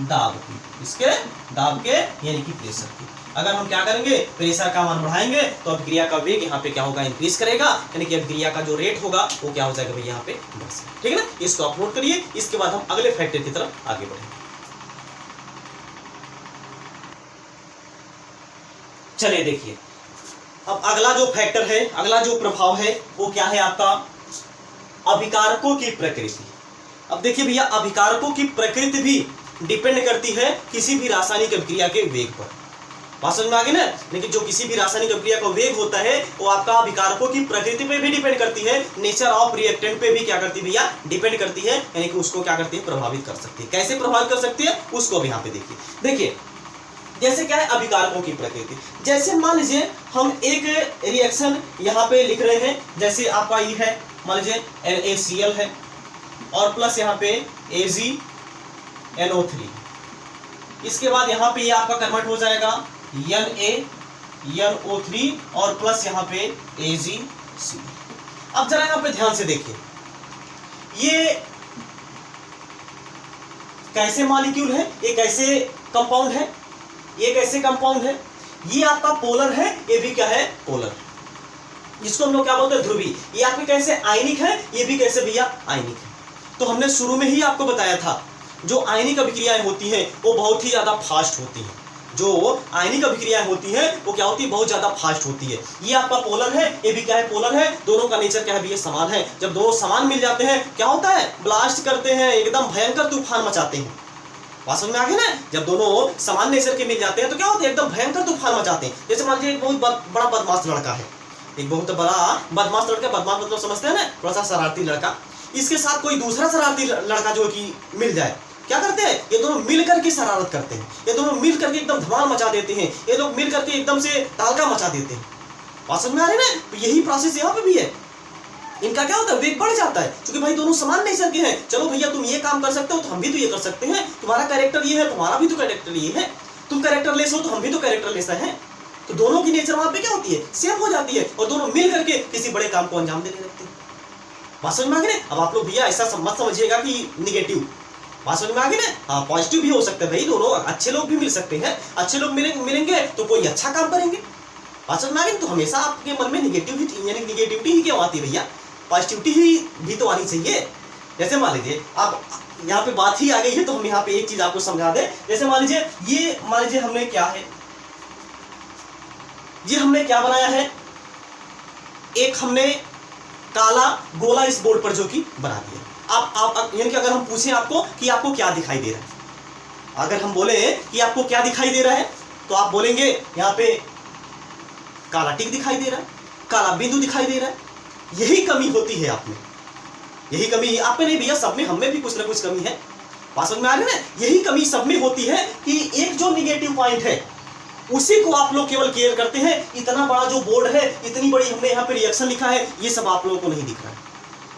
दाब की, इसके दाब के यानी कि प्रेशर की। अगर हम क्या करेंगे, प्रेशर का मान बढ़ाएंगे तो अभिक्रिया का वेग यहाँ पे क्या होगा, इंक्रीज करेगा, यानी कि अभिक्रिया का जो रेट होगा वो क्या हो जाएगा भाई यहाँ पे बढ़ जाएगा। ठीक है ना? इसको आप नोट करिए। इसके बाद हम अगले फैक्टर की तरफ आगे बढ़ेंगे। चलिए देखिए, अब अगला जो फैक्टर है, अगला जो प्रभाव है वो क्या है आपका, अभिकारकों की प्रकृति। अब देखिए भैया, अभिकारकों की प्रकृति भी डिपेंड करती है किसी भी रासायनिक अभिक्रिया के वेग पर। बात समझ में आ गई ना? लेकिन जो किसी भी रासायनिक अभिक्रिया का वेग होता है वो आपका अभिकारकों की प्रकृति पे भी डिपेंड करती है, नेचर ऑफ रिएक्टेंट पे भी क्या करती है भैया, डिपेंड करती है, यानी कि उसको क्या करती है, प्रभावित कर सकती है। कैसे प्रभावित कर सकती है उसको अब यहाँ पे देखिए। जैसे क्या है अभिकारकों की प्रकृति, जैसे मान लीजिए हम एक रिएक्शन यहाँ पे लिख रहे हैं, जैसे आपका ये है, मान लीजिए NaCl है और प्लस यहाँ पे AgNO3। इसके बाद यहाँ पे ये आपका कन्वर्ट हो जाएगा NaNO3 और प्लस यहाँ पे AgCl। अब जरा यहाँ पे ध्यान से देखिए, ये कैसे मॉलिक्यूल है, ये कैसे कंपाउंड है, ये कैसे कंपाउंड है, ये आपका पोलर है, ये भी क्या है, पोलर, जिसको हम लोग क्या बोलते हैं, ध्रुवी। ये आपके कैसे आयनिक है, ये भी कैसे भैया, आयनिक है। तो हमने शुरू में ही आपको बताया था जो आयनिक अभिक्रियाएं होती हैं वो बहुत ही ज्यादा फास्ट होती हैं। जो आयनिक अभिक्रियाएं होती हैं वो क्या होती है, बहुत ज्यादा फास्ट होती है। ये आपका पोलर है, ये भी क्या है, पोलर है। दोनों का नेचर क्या है भैया, समान है। जब दोनों समान मिल जाते हैं क्या होता है, ब्लास्ट करते हैं, एकदम भयंकर तूफान मचाते हैं। बात समझ में आ गई ना? जब दोनों समान नेचर के मिल जाते हैं तो क्या होता है, एकदम भयंकर तूफान मचाते हैं। जैसे मान लीजिए एक बहुत बड़ा बदमाश लड़का है, एक बहुत बड़ा बदमाश लड़का, बदमाश मतलब समझते हैं ना, थोड़ा सा शरारती लड़का, इसके साथ कोई दूसरा शरारती लड़का जो कि मिल जाए, क्या करते हैं, ये दोनों मिल करके शरारत करते हैं, ये दोनों मिल करके एकदम धमाल मचा देते हैं, ये लोग मिल करके एकदम से तालका मचा देते हैं। बात समझ में आ रही है ना? तो यही प्रोसेस यहाँ पे भी है। इनका क्या होता है, वेग बढ़ जाता है, क्योंकि भाई दोनों समान नेचर के हैं। चलो भैया तुम ये काम कर सकते हो तो हम भी तो ये कर सकते हैं, तुम्हारा कैरेक्टर ये है, तुम्हारा भी तो कैरेक्टर ये है, तुम कैरेक्टर लेस हो तो हम भी तो कैरेक्टर लेस है। तो दोनों की नेचर वहां पे क्या होती है, सेम हो जाती है, और दोनों मिल करके किसी बड़े काम को अंजाम देने लगते हैं। बात समझ में आ गई ना? अब आप लोग भैया ऐसा मत समझिएगा कि निगेटिव, बात समझ में आ गई ना? हाँ, पॉजिटिव भी हो सकता है भाई, दोनों अच्छे लोग भी मिल सकते हैं, अच्छे लोग मिलेंगे तो कोई अच्छा काम करेंगे। बात समझ में आ गई? तो हमेशा आपके मन में निगेटिविटी यानी निगेटिविटी ही क्यों आती है भैया, पॉजिटिविटी ही भी तो आनी चाहिए। जैसे मान लीजिए अब यहाँ पे बात ही आ गई है तो हम यहाँ पे एक चीज आपको समझा दें। जैसे मान लीजिए हमने क्या है, ये हमने क्या बनाया है, एक हमने काला गोला इस बोर्ड पर जो कि बना दिया। आप यानी कि अगर हम पूछें आपको कि आपको क्या दिखाई दे रहा है, अगर हम बोले कि आपको क्या दिखाई दे रहा है तो आप बोलेंगे यहाँ पे काला टिक दिखाई दे रहा है, काला बिंदु दिखाई दे रहा है। यही कमी होती है आप में, यही कमी आप में नहीं भैया, सब में, हम में भी कुछ ना कुछ कमी है। बात समझ में आ रही है ना? यही कमी सब में होती है कि एक जो निगेटिव पॉइंट है उसी को आप लोग केवल केयर करते हैं। इतना बड़ा जो बोर्ड है, इतनी बड़ी हमने यहाँ पे रिएक्शन लिखा है, ये सब आप लोगों को नहीं दिख रहा है।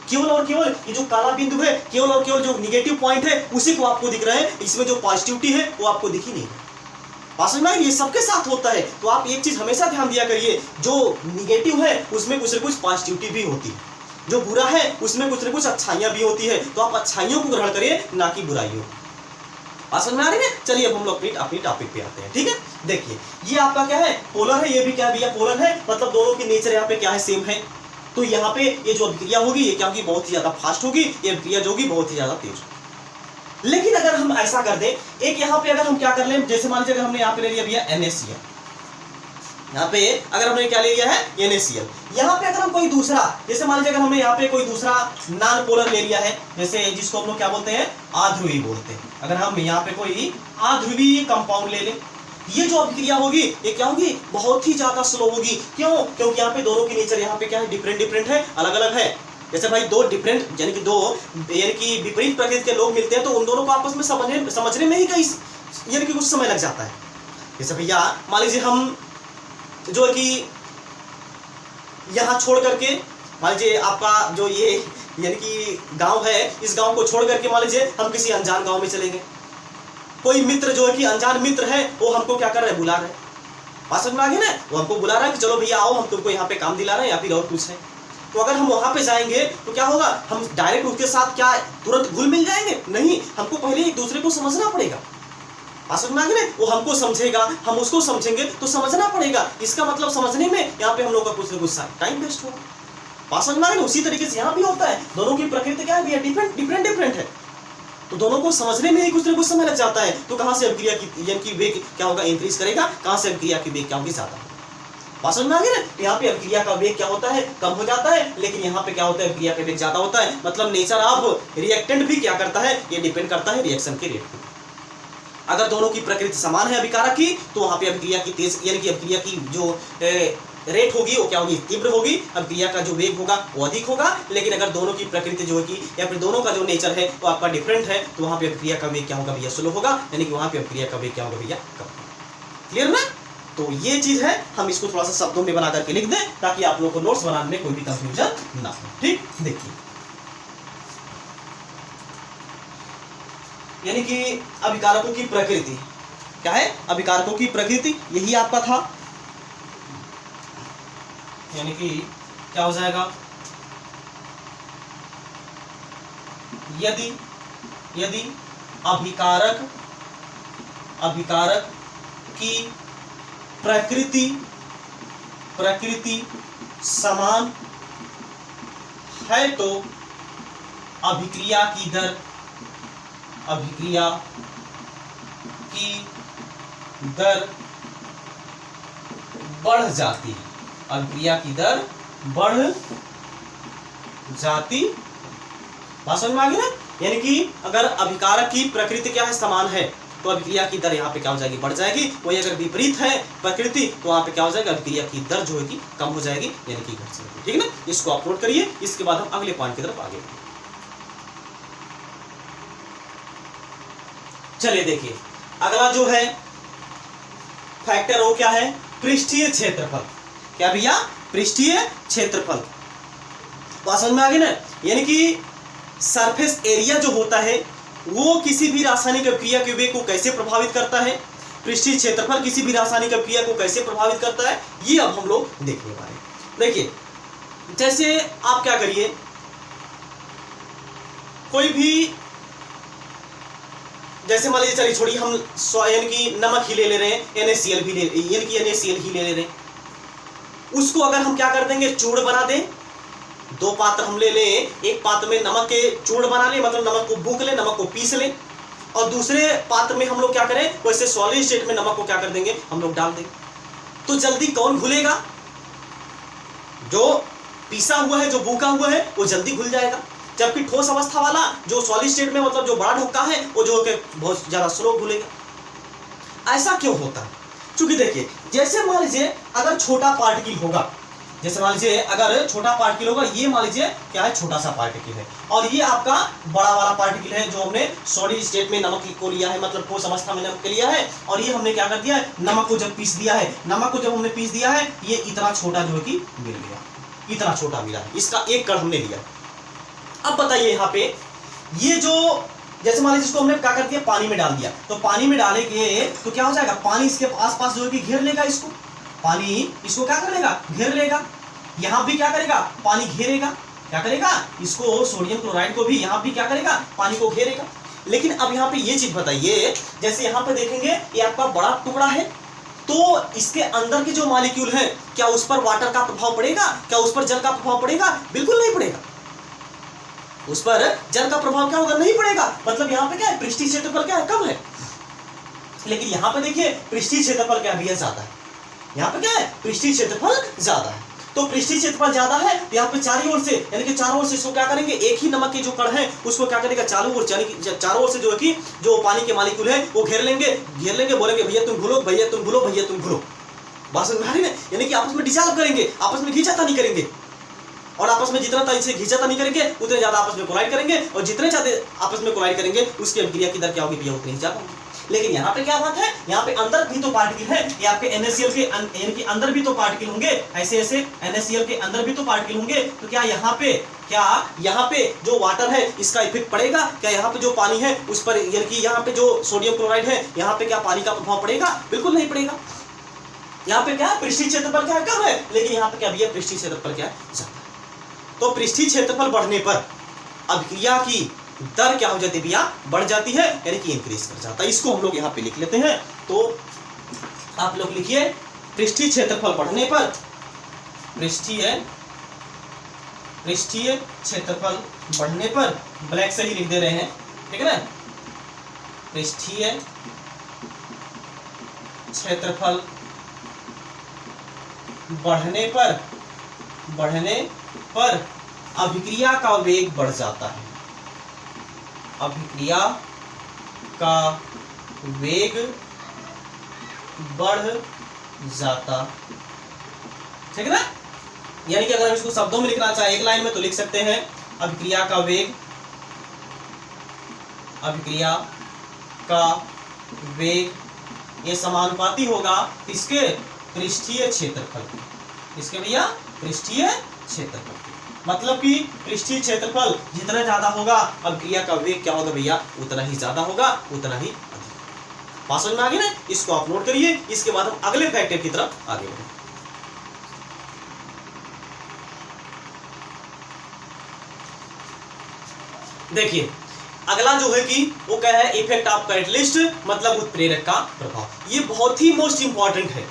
केवल और केवल ये जो काला बिंदु है, केवल और केवल जो निगेटिव पॉइंट है उसी को आपको दिख रहा है, इसमें जो पॉजिटिविटी है वो आपको दिख ही नहीं रहा। बात समझ में आ रही है? ये सबके साथ होता है। तो आप एक चीज हमेशा ध्यान दिया करिए, जो निगेटिव है उसमें कुछ ना कुछ पॉजिटिविटी भी होती है, जो बुरा है उसमें कुछ ना कुछ अच्छाइयां भी होती है। तो आप अच्छाइयों को ग्रहण करिए, ना कि बुराइयों। बात समझ में आ रही है? चलिए अब हम लोग अपनी टॉपिक पे आते हैं। ठीक है, देखिए ये आपका क्या है, पोलर है, ये भी क्या है भैया, पोलर है, मतलब दोनों की नेचर यहाँ पे क्या है, सेम है। तो यहाँ पे ये जो अभिक्रिया होगी ये क्या होगी, बहुत ही ज्यादा फास्ट होगी, ये अभिक्रिया जो होगी बहुत ही ज्यादा तेज होगी। लेकिन अगर हम ऐसा कर दें, एक यहाँ पे अगर हम क्या कर लें, जैसे मान लीजिए अगर हमने यहाँ पे ले लिया भैया NaCl, यहाँ पे अगर हमने क्या ले लिया है, NaCl, यहाँ पे अगर हम कोई दूसरा, जैसे मान लीजिए अगर हमने यहाँ पे कोई दूसरा नॉन पोलर ले लिया है, जैसे जिसको हम लोग क्या बोलते हैं, आध्रुवी बोलते हैं। अगर हम यहाँ पे कोई आध्रुवीय कंपाउंड ले लें, ये जो अभिक्रिया होगी ये क्या होगी, बहुत ही ज्यादा स्लो होगी। क्यों? क्योंकि यहाँ पे दोनों की नेचर यहाँ पे क्या है, डिफरेंट है, अलग अलग है। जैसे भाई दो डिफरेंट यानी कि विपरीत प्रकृति के लोग मिलते हैं तो उन दोनों को आपस में समझने में ही कई यानी कि कुछ समय लग जाता है। जैसे भैया मान लीजिए हम जो कि यहाँ छोड़ करके, मान लीजिए आपका जो ये यानी कि गांव है, इस गांव को छोड़ करके मान लीजिए हम किसी अनजान गांव में चले गए, कोई मित्र जो है कि अनजान मित्र है वो हमको क्या कर रहे हैं, बुला रहे हैं, बात समझ में आ गई ना, वो हमको बुला रहा है कि चलो भैया आओ हम तुमको यहाँ पे काम दिला रहे हैं या फिर और कुछ है। तो अगर हम वहां पे जाएंगे तो क्या होगा, हम डायरेक्ट उसके साथ क्या तुरंत घुल मिल जाएंगे, नहीं, हमको पहले एक दूसरे को समझना पड़ेगा। बात समझ में आ गई ना, वो हमको समझेगा हम उसको समझेंगे, तो समझना पड़ेगा। इसका मतलब समझने में यहाँ पे हम लोग का कुछ ना कुछ टाइम वेस्ट होगा। बात समझ में आ गई ना, उसी तरीके से यहाँ भी होता है, दोनों की प्रकृति क्या है, डिफरेंट है, तो दोनों को समझने में ही कुछ ना कुछ समय लग जाता है। तो कहाँ से अभिक्रिया की यानी कि वेग क्या होगा, इंक्रीज करेगा, कहाँ से अभिक्रिया की वेग क्या होगी, ज्यादा होगा। बात समझ में आ गई ना, यहाँ पे अभिक्रिया का वेग क्या होता है, कम हो जाता है, लेकिन यहाँ पे क्या होता है, अभिक्रिया का वेग ज्यादा होता है। मतलब नेचर ऑफ रिएक्टेंट भी क्या करता है, ये डिपेंड करता है रिएक्शन के रेट पे। अगर दोनों की प्रकृति समान है अभिकारक की, तो वहां पे अभिक्रिया की तेज यानी कि अभिक्रिया की जो रेट होगी वो क्या होगी, तीव्र होगी, अभिक्रिया का जो वेग होगा वो अधिक होगा। लेकिन अगर दोनों की प्रकृति जो है कि या फिर दोनों का जो नेचर है वो आपका डिफरेंट है, तो वहां पे अभिक्रिया का वेग क्या होगा भैया, स्लो होगा, यानी कि वहां पे अभिक्रिया का वेग क्या होगा भैया, कम होगा। क्लियर ना, तो ये चीज है, हम इसको थोड़ा सा शब्दों में बना करके लिख दें ताकि आप लोगों को नोट्स बनाने में कोई भी कंफ्यूजन ना हो। ठीक, देखिए यानी कि अभिकारकों की प्रकृति क्या है, अभिकारकों की प्रकृति यही आपका था, यानी कि क्या हो जाएगा, यदि अभिकारक की प्रकृति समान है तो अभिक्रिया की दर बढ़ जाती है, अभिक्रिया की दर बढ़ जाती। बात समझ में आ गई ना, यानी कि अगर अभिकारक की प्रकृति क्या है, समान है, तो अभिक्रिया की दर यहाँ पे क्या हो जाएगी, बढ़ जाएगी। वही अगर विपरीत है प्रकृति तो वहां पे क्या हो जाएगा, अभिक्रिया की दर जो है कि कम हो जाएगी, यानी कि घट जाएगी। ठीक है ना, इसको आप नोट करिए, इसके बाद हम अगले पॉइंट की तरफ आगे बढ़ेंगे। चलिए देखिए, अगला जो है फैक्टर वो क्या है, पृष्ठीय क्षेत्रफल। क्या भैया, पृष्ठीय क्षेत्रफल। बात समझ में आ गई ना, यानी कि सरफेस एरिया जो होता है वो किसी भी रासायनिक अभिक्रिया के वेग को कैसे प्रभावित करता है, पृष्ठीय क्षेत्रफल किसी भी रासायनिक अभिक्रिया को कैसे प्रभावित करता है, ये अब हम लोग देखने वाले हैं। देखिए जैसे आप क्या करिए, कोई भी जैसे मान लीजिए, चलिए छोड़िए, हम यानी कि नमक ही ले रहे हैं, NaCl भी यानी कि NaCl ही ले रहे हैं, उसको अगर हम क्या कर देंगे, चूर्ण बना दें, दो पात्र हम ले लें, एक पात्र में नमक के चूर्ण बना लें, मतलब नमक को भूक लें, नमक को पीस लें, और दूसरे पात्र में हम लोग क्या करें, वैसे सॉलिड स्टेट में नमक को क्या कर देंगे, हम लोग डाल देंगे। तो जल्दी कौन घुलेगा, जो पीसा हुआ है, जो भूखा हुआ है वो जल्दी घुल जाएगा, जबकि ठोस अवस्था वाला जो सॉलिड स्टेट में मतलब जो बड़ा ढोका है वो जो बहुत ज्यादा स्लो घुलेगा। ऐसा क्यों होता है, क्योंकि देखिए जैसे मान लीजिए अगर छोटा पार्टिकल होगा, जैसे मान लीजिए अगर छोटा पार्टिकल होगा, ये मान लीजिए क्या है, छोटा सा पार्टिकल है, और ये आपका बड़ा वाला पार्टिकल है जो हमने सॉलिड स्टेट में नमक को लिया है, मतलब ठोस अवस्था में नमक को लिया है, और ये हमने क्या कर दिया है, नमक को जब पीस दिया है, नमक को जब हमने पीस दिया है, ये इतना छोटा जो है कि मिल गया, इतना छोटा मिला है, इसका एक कण हमने लिया। अब बताइए यहाँ पे ये जो जैसे मान लीजिए इसको हमने क्या कर दिया, पानी में डाल दिया, तो पानी में डालेंगे तो क्या हो जाएगा, पानी इसके आसपास जो है कि घेर लेगा, इसको पानी इसको क्या कर लेगा, घेर लेगा। यहाँ भी क्या करेगा, पानी घेरेगा, क्या करेगा, इसको सोडियम क्लोराइड को भी यहाँ भी क्या करेगा, पानी को घेरेगा। लेकिन अब यहाँ पे ये चीज बताइए, जैसे यहाँ पे देखेंगे ये आपका बड़ा टुकड़ा है, तो इसके अंदर के जो मॉलिक्यूल है क्या उस पर वाटर का प्रभाव पड़ेगा, क्या उस पर जल का प्रभाव पड़ेगा, बिल्कुल नहीं पड़ेगा, उस पर जल का प्रभाव क्या होगा, नहीं पड़ेगा। मतलब यहाँ पे क्या है, पृष्ठीय क्षेत्रफल क्या है, कम है। लेकिन यहाँ पे देखिए पृष्ठीय क्षेत्रफल क्या है, ज्यादा है। यहाँ पे क्या है, पृष्ठीय क्षेत्रफल ज्यादा है, तो पृष्ठीय क्षेत्रफल ज्यादा है, तो यहाँ पे चारों ओर से यानी कि चारों ओर से इसको क्या करेंगे, एक ही नमक के जो कण है उसको क्या करेगा, चारों ओर यानी कि चारों ओर से जो है कि जो पानी के मॉलिक्यूल है वो घेर लेंगे, बोलेंगे भैया तुम घुलो, भैया तुम घुलो, भैया तुम घुलो। बात समझ में आ रही है, यानी कि आपस में डिसॉल्व करेंगे, आपस में खींचातानी करेंगे, और आपस में जितना तेजी से खींचातानी करेंगे उतने ज्यादा आपस में कोलाइड करेंगे, और जितने ज्यादा आपस में कोलाइड करेंगे उसकी अभिक्रिया की दर क्या होगी भैया, उतनी ही ज्यादा होगी। लेकिन यहाँ पे क्या बात है, यहाँ पे अंदर भी तो पार्टिकल है, ये आपके NaCl के यानी कि अंदर भी तो पार्टिकल होंगे, ऐसे ऐसे NaCl के अंदर भी तो पार्टिकल होंगे। तो क्या यहाँ पे जो वाटर है इसका इफेक्ट पड़ेगा? क्या यहाँ पे जो पानी है उस पर, यानी कि यहाँ पे जो सोडियम क्लोराइड है यहाँ पे क्या पानी का प्रभाव पड़ेगा? बिल्कुल नहीं पड़ेगा। यहाँ पे क्या है, पृष्ठीय क्षेत्रफल क्या है, कम है, लेकिन यहाँ पे क्या भैया, पृष्ठीय क्षेत्रफल क्या है, ज्यादा है। तो पृष्ठीय क्षेत्रफल बढ़ने पर अभिक्रिया की दर क्या हो जाती है भैया, बढ़ जाती है, यानी कि इंक्रीज कर जाता है। इसको हम लोग यहाँ पे लिख लेते हैं। तो आप लोग लिखिए, पृष्ठीय क्षेत्रफल बढ़ने पर, पृष्ठीय क्षेत्रफल बढ़ने पर, ब्लैक से ही लिख दे रहे हैं, ठीक है ना, पृष्ठीय क्षेत्रफल बढ़ने पर अभिक्रिया का वेग बढ़ जाता है, अभिक्रिया का वेग बढ़ जाता, ठीक है ना। यानी कि अगर हम इसको शब्दों में लिखना चाहें एक लाइन में तो लिख सकते हैं, अभिक्रिया का वेग ये समानुपाती होगा इसके पृष्ठीय क्षेत्रफल, इसके भैया पृष्ठीय क्षेत्रफल। मतलब कि पृष्ठीय क्षेत्रफल जितना ज्यादा होगा अभिक्रिया का वेग क्या होगा भैया, उतना ही ज्यादा होगा, उतना ही अधिक। बात समझ में आ गई ना? इसको आप नोट करिए, इसके बाद हम अगले फैक्टर की तरफ आगे बढ़ें। देखिए अगला जो है कि वो क्या है, इफेक्ट ऑफ कैटलिस्ट, मतलब उत्प्रेरक का प्रभाव। ये बहुत ही मोस्ट इंपॉर्टेंट है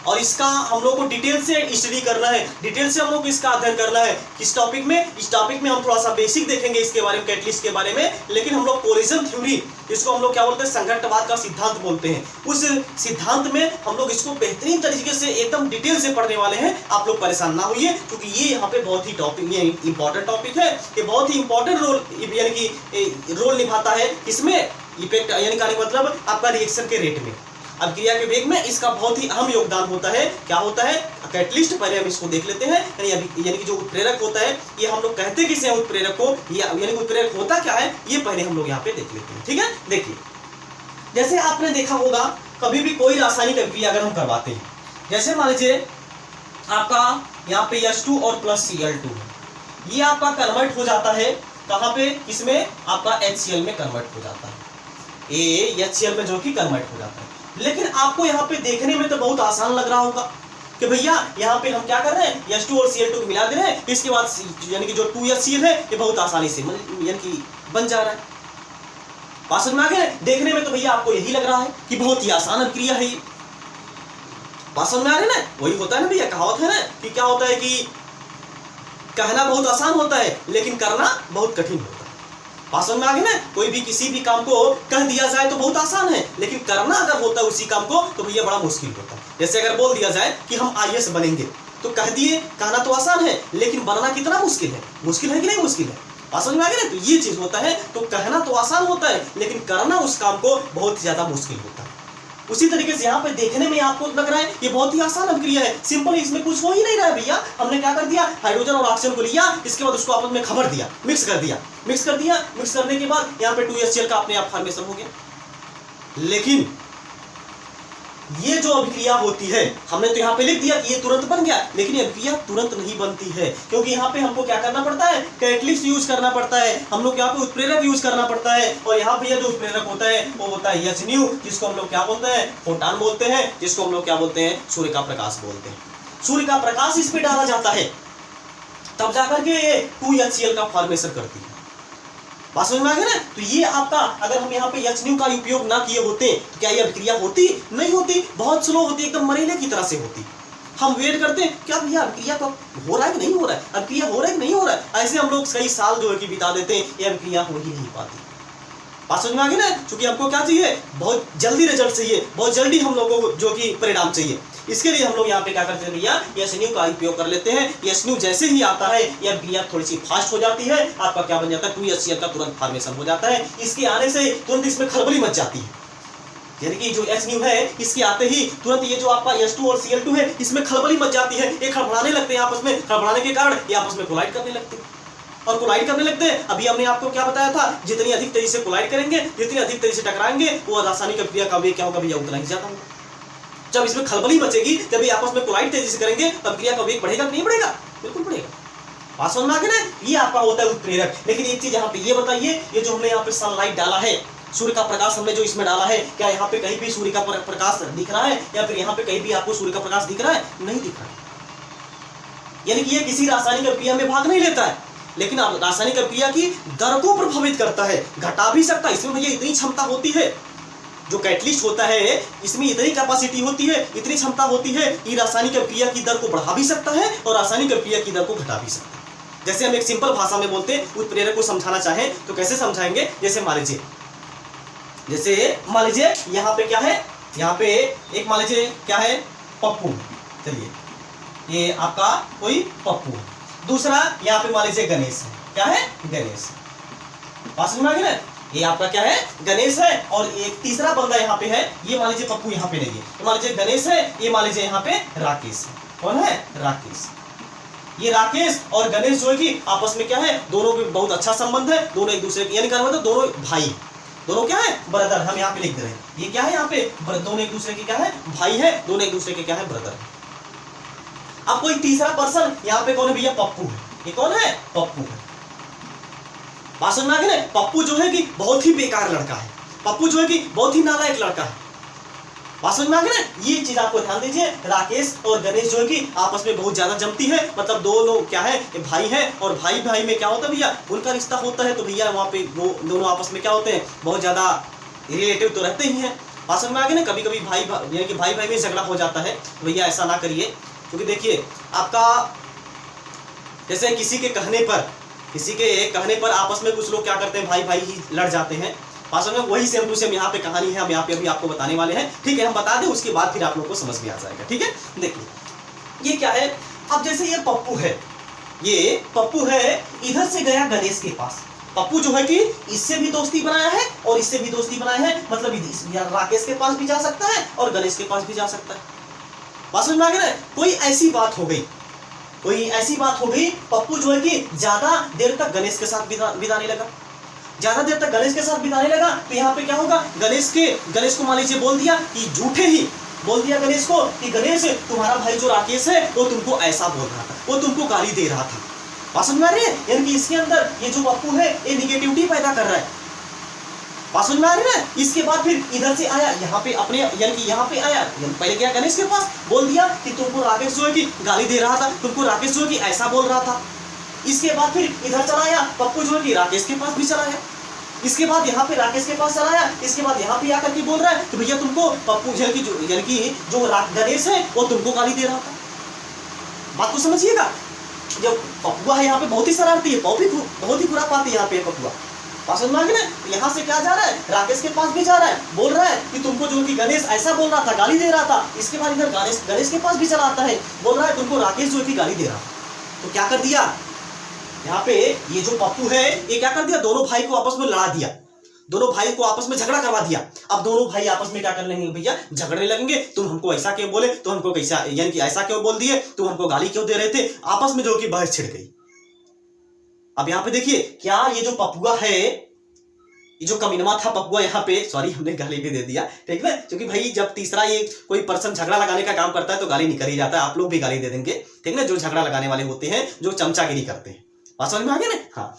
और इसका हम लोग को डिटेल से स्टडी करना है, डिटेल से हम लोग को इसका अध्ययन करना है। किस टॉपिक में? इस टॉपिक में हम थोड़ा सा बेसिक देखेंगे इसके बारे में, कैटलिस्ट के बारे में, लेकिन हम लोग कोलिजन थ्योरी, इसको हम लोग क्या बोलते हैं, संघट्टवाद का सिद्धांत बोलते हैं, उस सिद्धांत में हम लोग इसको बेहतरीन तरीके से एकदम डिटेल से पढ़ने वाले हैं। आप लोग परेशान ना होइए, क्योंकि ये यहाँ पे बहुत ही टॉपिक, ये इंपॉर्टेंट टॉपिक है, ये बहुत ही इंपॉर्टेंट रोल यानी कि रोल निभाता है इसमें, इफेक्ट यानी कि मतलब आपका रिएक्शन के रेट में, अभिक्रिया के वेग में इसका बहुत ही अहम योगदान होता है। क्या होता है कैटलिस्ट, पहले हम इसको देख लेते हैं। यानी कि जो उत्प्रेरक होता है, ये हम लोग कहते किसे हैं उत्प्रेरक को, यानी कि उत्प्रेरक होता क्या है, ये पहले हम लोग यहाँ पे देख लेते हैं, ठीक है। देखिए जैसे आपने देखा होगा कभी भी कोई रासायनिक अभिक्रिया अगर हम करवाते हैं, जैसे मान लीजिए आपका यहाँ पे H2 और प्लस Cl2 है, ये आपका कन्वर्ट हो जाता है कहाँ पे, इसमें आपका HCl में कन्वर्ट हो जाता है, ये HCl में जो कि कन्वर्ट हो जाता है। लेकिन आपको यहाँ पे देखने में तो बहुत आसान लग रहा होगा कि भैया यहाँ पे हम क्या कर रहे हैं, H2 और Cl2 को मिला दे रहे हैं, इसके बाद यानी कि जो 2HCl है ये बहुत आसानी से यानी कि बन जा रहा है। बात समझ में आ गया? देखने में तो भैया आपको यही लग रहा है कि बहुत ही आसान अभिक्रिया है ये। बात समझ में आ रही है ना? वही होता है ना भैया, कहावत है ना कि क्या होता है कि कहना बहुत आसान होता है लेकिन करना बहुत कठिन होता है। बात समझ में आ गई ना? कोई भी किसी भी काम को कह दिया जाए तो बहुत आसान है, लेकिन करना अगर होता है उसी काम को तो भैया बड़ा मुश्किल होता है। जैसे अगर बोल दिया जाए कि हम IAS बनेंगे, तो कह दिए, कहना तो आसान है लेकिन बनना कितना मुश्किल है, मुश्किल है कि नहीं मुश्किल है? बात समझ में आ गई ना? तो ये चीज होता है, तो कहना तो आसान होता है लेकिन करना उस काम को बहुत ज्यादा मुश्किल होता है। उसी तरीके से यहाँ पे देखने में आपको लग रहा है ये बहुत ही आसान अभिक्रिया है, सिंपल, इसमें कुछ हो ही नहीं रहा है भैया। हमने क्या कर दिया, हाइड्रोजन और ऑक्सीजन को लिया, इसके बाद उसको आपस में खबर दिया, मिक्स कर दिया, मिक्स करने के बाद यहाँ पे 2HCl का अपने आप फॉर्मेशन हो गया। लेकिन ये जो अभिक्रिया होती है, हमने तो यहाँ पे लिख दिया कि ये तुरंत बन गया, लेकिन ये अभिक्रिया तुरंत नहीं बनती है, क्योंकि यहाँ पे हमको क्या करना पड़ता है, कैटलिस्ट यूज करना पड़ता है, हम लोग यहाँ पे उत्प्रेरक यूज करना पड़ता है। और यहाँ पे जो उत्प्रेरक होता है वो होता है Hν, जिसको हम लोग क्या बोलते हैं, फोटॉन बोलते हैं, जिसको हम लोग क्या बोलते हैं, सूर्य का प्रकाश बोलते हैं। सूर्य का प्रकाश इस पे डाला जाता है, तब जाकर के ये 2HCl का फॉर्मेशन करती है। बात समझ में आ गया ना? तो ये आपका, अगर हम यहाँ पे Hν का उपयोग ना किए होते तो क्या ये अभिक्रिया होती? नहीं होती, बहुत स्लो होती, एकदम मरेले की तरह से होती। हम वेट करते क्या भैया अभिक्रिया तो हो रहा है कि नहीं हो रहा है, अभिक्रिया हो रहा है कि नहीं हो रहा है, ऐसे हम लोग कई साल जो है कि बिता देते हैं, ये अभिक्रिया हो ही नहीं पाती। बात समझ में आ गई ना? क्योंकि हमको क्या चाहिए, बहुत जल्दी रिजल्ट चाहिए, बहुत जल्दी हम लोगों को जो कि परिणाम चाहिए। इसके लिए हम लोग यहाँ पे क्या करते हैं भैया, Hν का उपयोग कर लेते हैं। Hν जैसे ही आता है यह अभिक्रिया थोड़ी सी फास्ट हो जाती है, आपका क्या बन जाता है, 2HCl का तुरंत फॉर्मेशन हो जाता है। इसके आने से तुरंत इसमें खलबली मच जाती है, यानी कि जो Hν है इसके आते ही तुरंत ये जो आपका H2 और Cl2 है इसमें खलबली मच जाती है, ये खड़बड़ाने लगते हैं आपस में, खड़बड़ाने के कारण ये आपस में कोलाइड करने लगते हैं। और कोलाइड करने लगते हैं। अभी हमने आपको क्या बताया था, जितनी अधिक तेजी से कोलाइड करेंगे, जितनी अधिक तेजी से टकराएंगे, वो रासायनिक अभिक्रिया का वेग क्या होगा भैया, उतना ही ज्यादा होगा। जब इसमें खलबली मचेगी, जब ये आपस में कोलाइड तेजी से करेंगे, तब क्रिया का वेग बढ़ेगा कि नहीं बढ़ेगा, बिल्कुल बढ़ेगा। बात समझ में आ गई ना, ये आपका होता है उत्प्रेरक। लेकिन एक चीज यहाँ पे ये बताइए, ये जो हमने यहाँ पे सनलाइट डाला है, सूर्य का प्रकाश हमने जो इसमें डाला है, क्या यहाँ पे कहीं भी सूर्य का प्रकाश दिख रहा है, या फिर यहाँ पे कहीं भी आपको सूर्य का प्रकाश दिख रहा है, नहीं दिख रहा है। यानी कि ये किसी रासायनिक अभिक्रिया में भाग नहीं लेता है, लेकिन रासायनिक अभिक्रिया की दर को प्रभावित करता है, घटा भी सकता है। इसमें भैया इतनी क्षमता होती है, जो कैटलिस्ट होता है इसमें इतनी कैपेसिटी होती है, इतनी क्षमता होती है कि रासायनिक अभिक्रिया की दर को बढ़ा भी सकता है और रासायनिक अभिक्रिया की दर को घटा भी सकता है। जैसे हम एक सिंपल भाषा में बोलते हैं, उत्प्रेरक को समझाना चाहें तो कैसे समझाएंगे, जैसे मान लीजिए यहाँ पे क्या है, यहाँ पे एक मान लीजिए क्या है, पप्पू। चलिए ये आपका कोई पप्पू है। दूसरा यहाँ पे मान लीजिए गणेश है, क्या है, गणेश। बात समझ में आ गई ना, ये आपका क्या है, गणेश है। और एक तीसरा बंदा यहाँ पे है, ये मान लीजिए पप्पू यहाँ पे नहीं है, मान लीजिए गणेश है, ये मान लीजिए यहाँ पे राकेश है। कौन है, राकेश। ये राकेश और गणेश जो है कि आपस में क्या है, दोनों के बहुत अच्छा संबंध है, दोनों एक दूसरे के, यानी क्या मतलब दोनों भाई, दोनों क्या है, ब्रदर। हम यहाँ पे लिख दे रहे हैं, ये क्या है यहाँ पे, दोनों एक दूसरे के क्या है, भाई है, दोनों एक दूसरे के क्या है, ब्रदर। अब कोई तीसरा पर्सन यहाँ पे कौन है भैया, पप्पू है। ये कौन है, पप्पू है। बात समझ में आ गई ना, पप्पू जो है कि बहुत ही बेकार लड़का है, पप्पू जो है कि बहुत ही नालायक लड़का है। बात समझ में आ गई ना, ये चीज आपको ध्यान दीजिए। राकेश और गणेश जो है कि आपस में बहुत ज्यादा जमती है, मतलब दो लोग क्या है, भाई है, और भाई भाई में क्या होता है भैया, उनका रिश्ता होता है। तो भैया वहाँ पे वो दोनों आपस में क्या होते हैं, बहुत ज्यादा रिलेटिव तो रहते ही हैं। बात समझ में आ गई ना, कभी कभी भाई यानी कि भाई भाई में झगड़ा हो जाता है, तो भैया ऐसा ना करिए, क्योंकि देखिए आपका जैसे किसी के कहने पर आपस में कुछ लोग क्या करते हैं, भाई भाई ही लड़ जाते हैं। पास में वही सेम टू सेम यहाँ पे कहानी है, हम यहाँ पे अभी आपको बताने वाले हैं। ठीक है, हम बता दें, उसके बाद फिर आप लोग को समझ में आ जाएगा। ठीक है, देखिए ये क्या है। अब जैसे ये पप्पू है, इधर से गया गणेश के पास। पप्पू जो है कि इससे भी दोस्ती बनाया है और इससे भी दोस्ती बनाया है, मतलब राकेश के पास भी जा सकता है और गणेश के पास भी जा सकता है। बात समझ में आ गई ना, कोई ऐसी बात हो गई, पप्पू जो है कि ज्यादा देर तक गणेश के साथ बिताने लगा, तो यहाँ पे क्या होगा, गणेश को मान लीजिए बोल दिया कि झूठे ही बोल दिया गणेश को कि गणेश तुम्हारा भाई जो राकेश है वो तुमको ऐसा बोल रहा था, वो तुमको गाली दे रहा था। बात समझ में आ रही है, यानी कि इसके अंदर ये जो पप्पू है ये निगेटिविटी पैदा कर रहा है। बात समझ में आ रही है। इसके बाद फिर इधर से आया यहाँ पे अपने, यानी कि यहाँ पे आया, पहले गया गणेश के पास, बोल दिया कि तुमको राकेश जो है कि गाली दे रहा था, तुमको राकेश जो है कि ऐसा बोल रहा था। इसके बाद फिर इधर चला आया पप्पू जो है कि राकेश के पास भी चला आया, इसके बाद यहाँ पे राकेश के पास चला आया, इसके बाद यहाँ पे आकर के बोल रहा है कि भैया तुमको पप्पू यानी कि जो गणेश है वो तुमको गाली दे रहा था। बात को समझिएगा, जब पप्पुआ है यहाँ पे बहुत ही शरारती है, बहुत ही खुरापाती है यहाँ पे पप्पुआ। बात समझ में आ गई ना, यहाँ से क्या जा रहा है, राकेश के पास भी जा रहा है, बोल रहा है कि तुमको जो कि गणेश ऐसा बोल रहा था, गाली दे रहा था। इसके बाद इधर गणेश के पास भी चला आता है, बोल रहा है तुमको राकेश जो कि गाली दे रहा। तो क्या कर दिया यहाँ पे, ये जो पप्पू है ये क्या कर दिया, दोनों भाई को आपस में लड़ा दिया, दोनों भाई को आपस में झगड़ा करवा दिया। अब दोनों भाई आपस में क्या कर लेंगे भैया, झगड़ने लगेंगे। तुम हमको ऐसा क्यों बोले, तो हमको कैसा, यानी कि ऐसा क्यों बोल दिए, तुम हमको गाली क्यों दे रहे थे, आपस में जो कि बहस छिड़ गई। अब यहाँ पे देखिए क्या, ये जो पप्पुआ है, ये जो कमीनवा था पप्पुआ, यहाँ पे सॉरी हमने गाली भी दे दिया, ठीक है, क्योंकि भाई जब तीसरा ये कोई पर्सन झगड़ा लगाने का काम करता है तो गाली निकल ही जाता है। आप लोग भी गाली दे देंगे, ठीक है, जो झगड़ा लगाने वाले होते हैं, जो चमचागिरी करते हैं। बात समझ में आ गया ना। हाँ,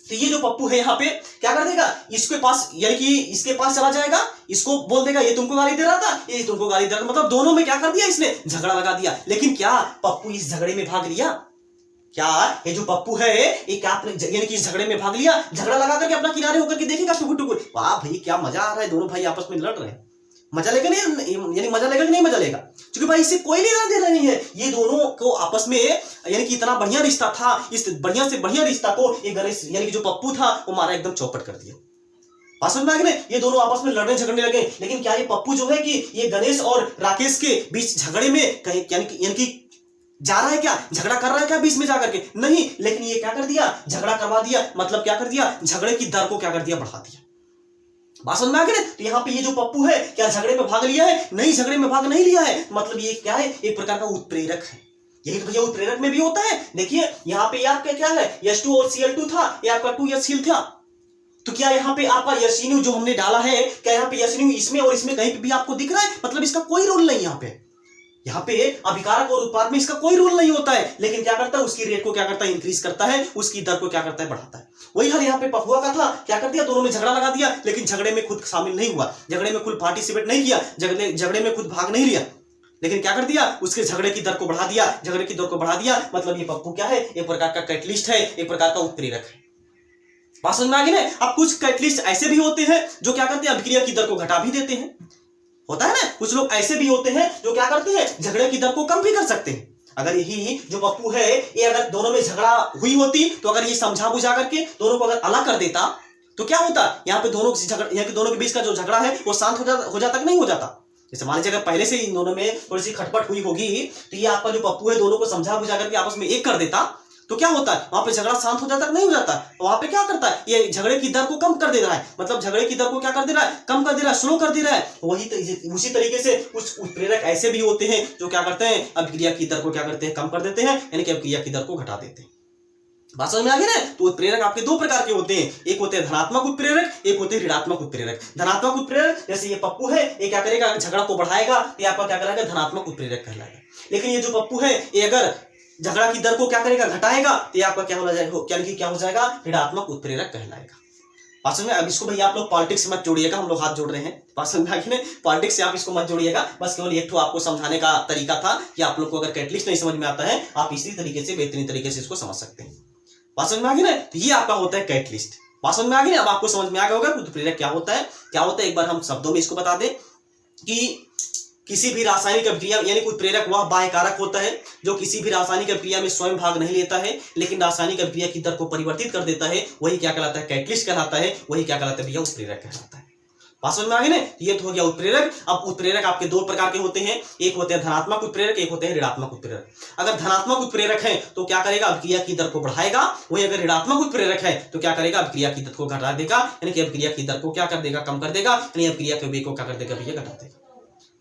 तो ये जो पप्पू है यहाँ पे क्या कर देगा, इसके पास यानी कि इसके पास चला जाएगा, इसको बोल देगा ये तुमको गाली दे रहा था, ये तुमको गाली दे रहा था, मतलब दोनों में क्या कर दिया, इसने झगड़ा लगा दिया। लेकिन क्या पप्पू इस झगड़े में भाग लिया, क्या ये जो पप्पू है ये क्या यानी कि इस झगड़े में भाग लिया, झगड़ा लगा करके अपना किनारे होकर के देखेगा टुकुर टुकुर, वाह भाई क्या मजा आ रहा है, दोनों भाई आपस में लड़ रहे हैं, मजा लेगा नहीं, यानी मजा लेगा कि नहीं मजा लेगा, क्योंकि भाई इससे कोई लेना देना नहीं है। ये दोनों को आपस में यानी कि इतना बढ़िया रिश्ता था, इस बढ़िया से बढ़िया रिश्ता को ये गणेश यानी कि जो पप्पू था वो मारा एकदम चौपट कर दिया। बात समझ में आ गई, ये दोनों आपस में लड़ने झगड़ने लगे। लेकिन क्या ये पप्पू जो है कि ये गणेश और राकेश के बीच झगड़े में कहीं यानी कि जा रहा है क्या, झगड़ा कर रहा है क्या बीच में जाकर के, नहीं। लेकिन ये क्या कर दिया, झगड़ा करवा दिया, मतलब क्या कर दिया, झगड़े की दर को क्या कर दिया, बढ़ा दिया। बात समझ में आ गई। तो यहाँ पे ये जो पप्पू है क्या झगड़े में भाग लिया है, नहीं झगड़े में भाग नहीं लिया है, मतलब ये क्या है, एक प्रकार का उत्प्रेरक है। यही तो भैया उत्प्रेरक में भी होता है। देखिए यहाँ पे आपका क्या है, H2 और Cl2 था, ये आपका 2HCl था। तो क्या यहाँ पे आपका HNO जो हमने डाला है, क्या यहाँ पे HNO इसमें और इसमें कहीं पे भी आपको दिख रहा है? मतलब इसका कोई रोल नहीं यहाँ पे अभिकारक और उत्पाद में इसका कोई रोल नहीं होता है। लेकिन क्या करता है, उसकी रेट को क्या करता है, इंक्रीज करता है, उसकी दर को क्या करता है, बढ़ाता है। वही हाल यहाँ पे पपुआ का था, क्या कर दिया, दोनों में झगड़ा लगा दिया, लेकिन झगड़े में खुद शामिल नहीं हुआ, झगड़े में खुद पार्टिसिपेट नहीं किया, झगड़े में खुद भाग नहीं लिया, लेकिन क्या कर दिया, उसके झगड़े की दर को बढ़ा दिया, झगड़े की दर को बढ़ा दिया। मतलब ये पप्पू क्या है, एक प्रकार का कैटलिस्ट है, एक प्रकार का उत्प्रेरक है। बात समझ में आ गई ना। अब कुछ कैटलिस्ट ऐसे भी होते हैं जो क्या करते हैं, अभिक्रिया की दर को घटा भी देते हैं, होता है ना। कुछ लोग ऐसे भी होते हैं जो क्या करते हैं, झगड़े की दर को कम भी कर सकते हैं। अगर यही जो पप्पू है, ये अगर दोनों में झगड़ा हुई होती तो अगर ये समझा बुझा करके दोनों को अगर अलग कर देता तो क्या होता, यहाँ पे दोनों के बीच का जो झगड़ा है वो शांत हो जाता कि नहीं हो जाता। जैसे मान लीजिए अगर पहले से इन दोनों में थोड़ी सी खटपट हुई होगी तो ये आपका जो पप्पू है दोनों को समझा बुझा करके आपस में एक कर देता तो क्या होता है, वहां पे झगड़ा शांत हो जाता है, नहीं हो जाता। वहां पे क्या करता है, ये झगड़े की दर को कम कर दे रहा है, मतलब झगड़े की दर को क्या कर दे रहा है, कम कर दे रहा है, स्लो कर दे रहा है। उसी तरीके से कुछ उत्प्रेरक ऐसे भी होते हैं जो क्या करते हैं, अभिक्रिया की दर को क्या करते हैं, कम कर देते हैं, यानी कि अभिक्रिया की दर को घटा देते हैं। बात समझ में आ गई ना। तो उत्प्रेरक आपके दो प्रकार के होते हैं, एक होते हैं धनात्मक उत्प्रेरक, एक होते हैं ऋणात्मक उत्प्रेरक। धनात्मक उत्प्रेरक जैसे ये पप्पू है, ये क्या करेगा, झगड़ा को बढ़ाएगा, ये आपका क्या कहलाएगा, धनात्मक उत्प्रेरक कहलाएगा। लेकिन ये जो पप्पू है, ये अगर झगड़ा की दर को क्या करेगा, घटाएगा, तो ये आपका क्या हो जाएगा, क्या हो जाएगा, ऋणात्मक उत्प्रेरक कहलाएगा। बात समझ में। अब इसको भैया आप लोग पॉलिटिक्स से मत जोड़िएगा, हम लोग हाथ जोड़ रहे हैं, बात समझ में आ गई ना। पॉलिटिक्स से आप इसको मत जोड़िएगा, बस केवल एक आपको समझाने का तरीका था कि आप लोग को अगर कैटलिस्ट नहीं समझ में आता है, आप इसी तरीके से बेहतरीन तरीके से इसको समझ सकते हैं। बात समझ में आ गई ना। तो ये आपका होता है कैटलिस्ट। बात समझ में आ गई ना। अब आपको समझ में आ गया होगा उत्प्रेरक क्या होता है, क्या होता है। एक बार हम शब्दों में इसको बता दें कि किसी भी रासायनिक अभिक्रिया यानी कि उत्प्रेरक वह बाह्य कारक होता है जो किसी भी रासायनिक अभिक्रिया में स्वयं भाग नहीं लेता है, लेकिन रासायनिक अभिक्रिया की दर को परिवर्तित कर देता है, वही क्या कहलाता है, कैटलिस्ट कहलाता है, वही क्या कहलाता है भैया, उत्प्रेरक कहलाता है। बात समझ में आ गई ना। ये तो हो गया उत्प्रेरक। अब उत्प्रेरक आपके दो प्रकार के होते हैं, एक होते हैं धनात्मक उत्प्रेरक, एक होते हैं ऋणात्मक उत्प्रेरक। अगर धनात्मक उत्प्रेरक है तो क्या करेगा, अभिक्रिया की दर को बढ़ाएगा, वही अगर ऋणात्मक उत्प्रेरक है तो क्या करेगा, अभिक्रिया की दर को घटा देगा, यानी कि अभिक्रिया की दर को क्या कर देगा, कम कर देगा, यानी अभिक्रिया के वेग को क्या कर देगा भैया, घटा देगा।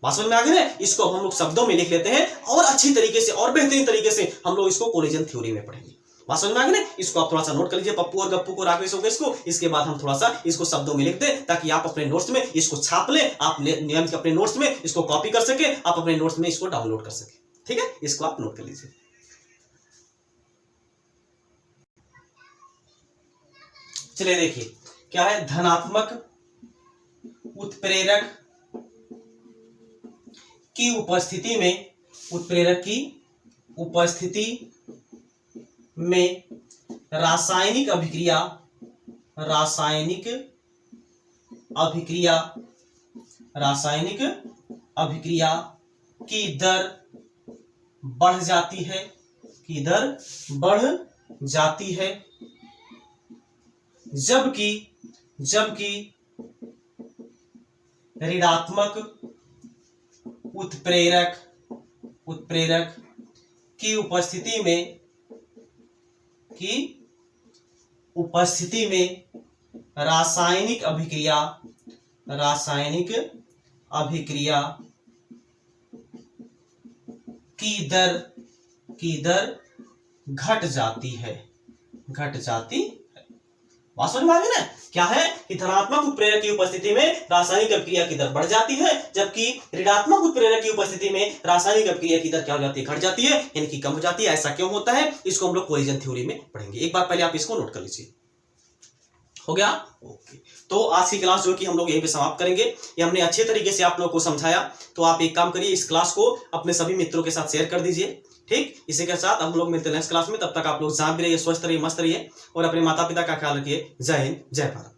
बात समझ में आ गई ना। इसको हम लोग शब्दों में लिख लेते हैं और अच्छी तरीके से और बेहतरीन तरीके से हम लोग इसको कोलिजन थ्योरी में पढ़ेंगे। बात समझ में आ गई ना। इसको आप थोड़ा सा नोट कर लीजिए, पप्पू और गप्पू को, राकेश और को। इसके बाद हम थोड़ा सा इसको शब्दों में लिख दें ताकि आप अपने नोट्स में इसको छाप लें, आप नियमित अपने नोट्स में इसको कॉपी कर सके, आप अपने नोट्स में इसको डाउनलोड कर सके। ठीक है, इसको आप नोट कर लीजिए। चलिए देखिए क्या है, धनात्मक उत्प्रेरक की उपस्थिति में, उत्प्रेरक की उपस्थिति में रासायनिक अभिक्रिया की दर बढ़ जाती है, जबकि ऋणात्मक उत्प्रेरक की उपस्थिति में रासायनिक अभिक्रिया की दर घट जाती है। बात समझ में आ गई ना। क्या है कि धनात्मक उत्प्रेरक की उपस्थिति में रासायनिक अभिक्रिया की दर बढ़ जाती है, जबकि ऋणात्मक उत्प्रेरक की उपस्थिति में रासायनिक अभिक्रिया की दर क्या हो जाती है, घट जाती है, यानी कि कम हो जाती है। ऐसा क्यों होता है, इसको हम लोग कोलिजन थ्योरी में पढ़ेंगे। एक बार पहले आप इसको नोट कर लीजिए। हो गया, ओके। तो आज की क्लास जो कि हम लोग यहीं पे समाप्त करेंगे। ये हमने अच्छे तरीके से आप लोगों को समझाया। तो आप एक काम करिए, इस क्लास को अपने सभी मित्रों के साथ शेयर कर दीजिए। ठीक, इसी के साथ हम लोग मिलते हैं नेक्स्ट क्लास में। तब तक आप लोग जहां भी रहिए, स्वस्थ रहिए, मस्त रहिए और अपने माता पिता का ख्याल रखिए। जय हिंद, जय भारत।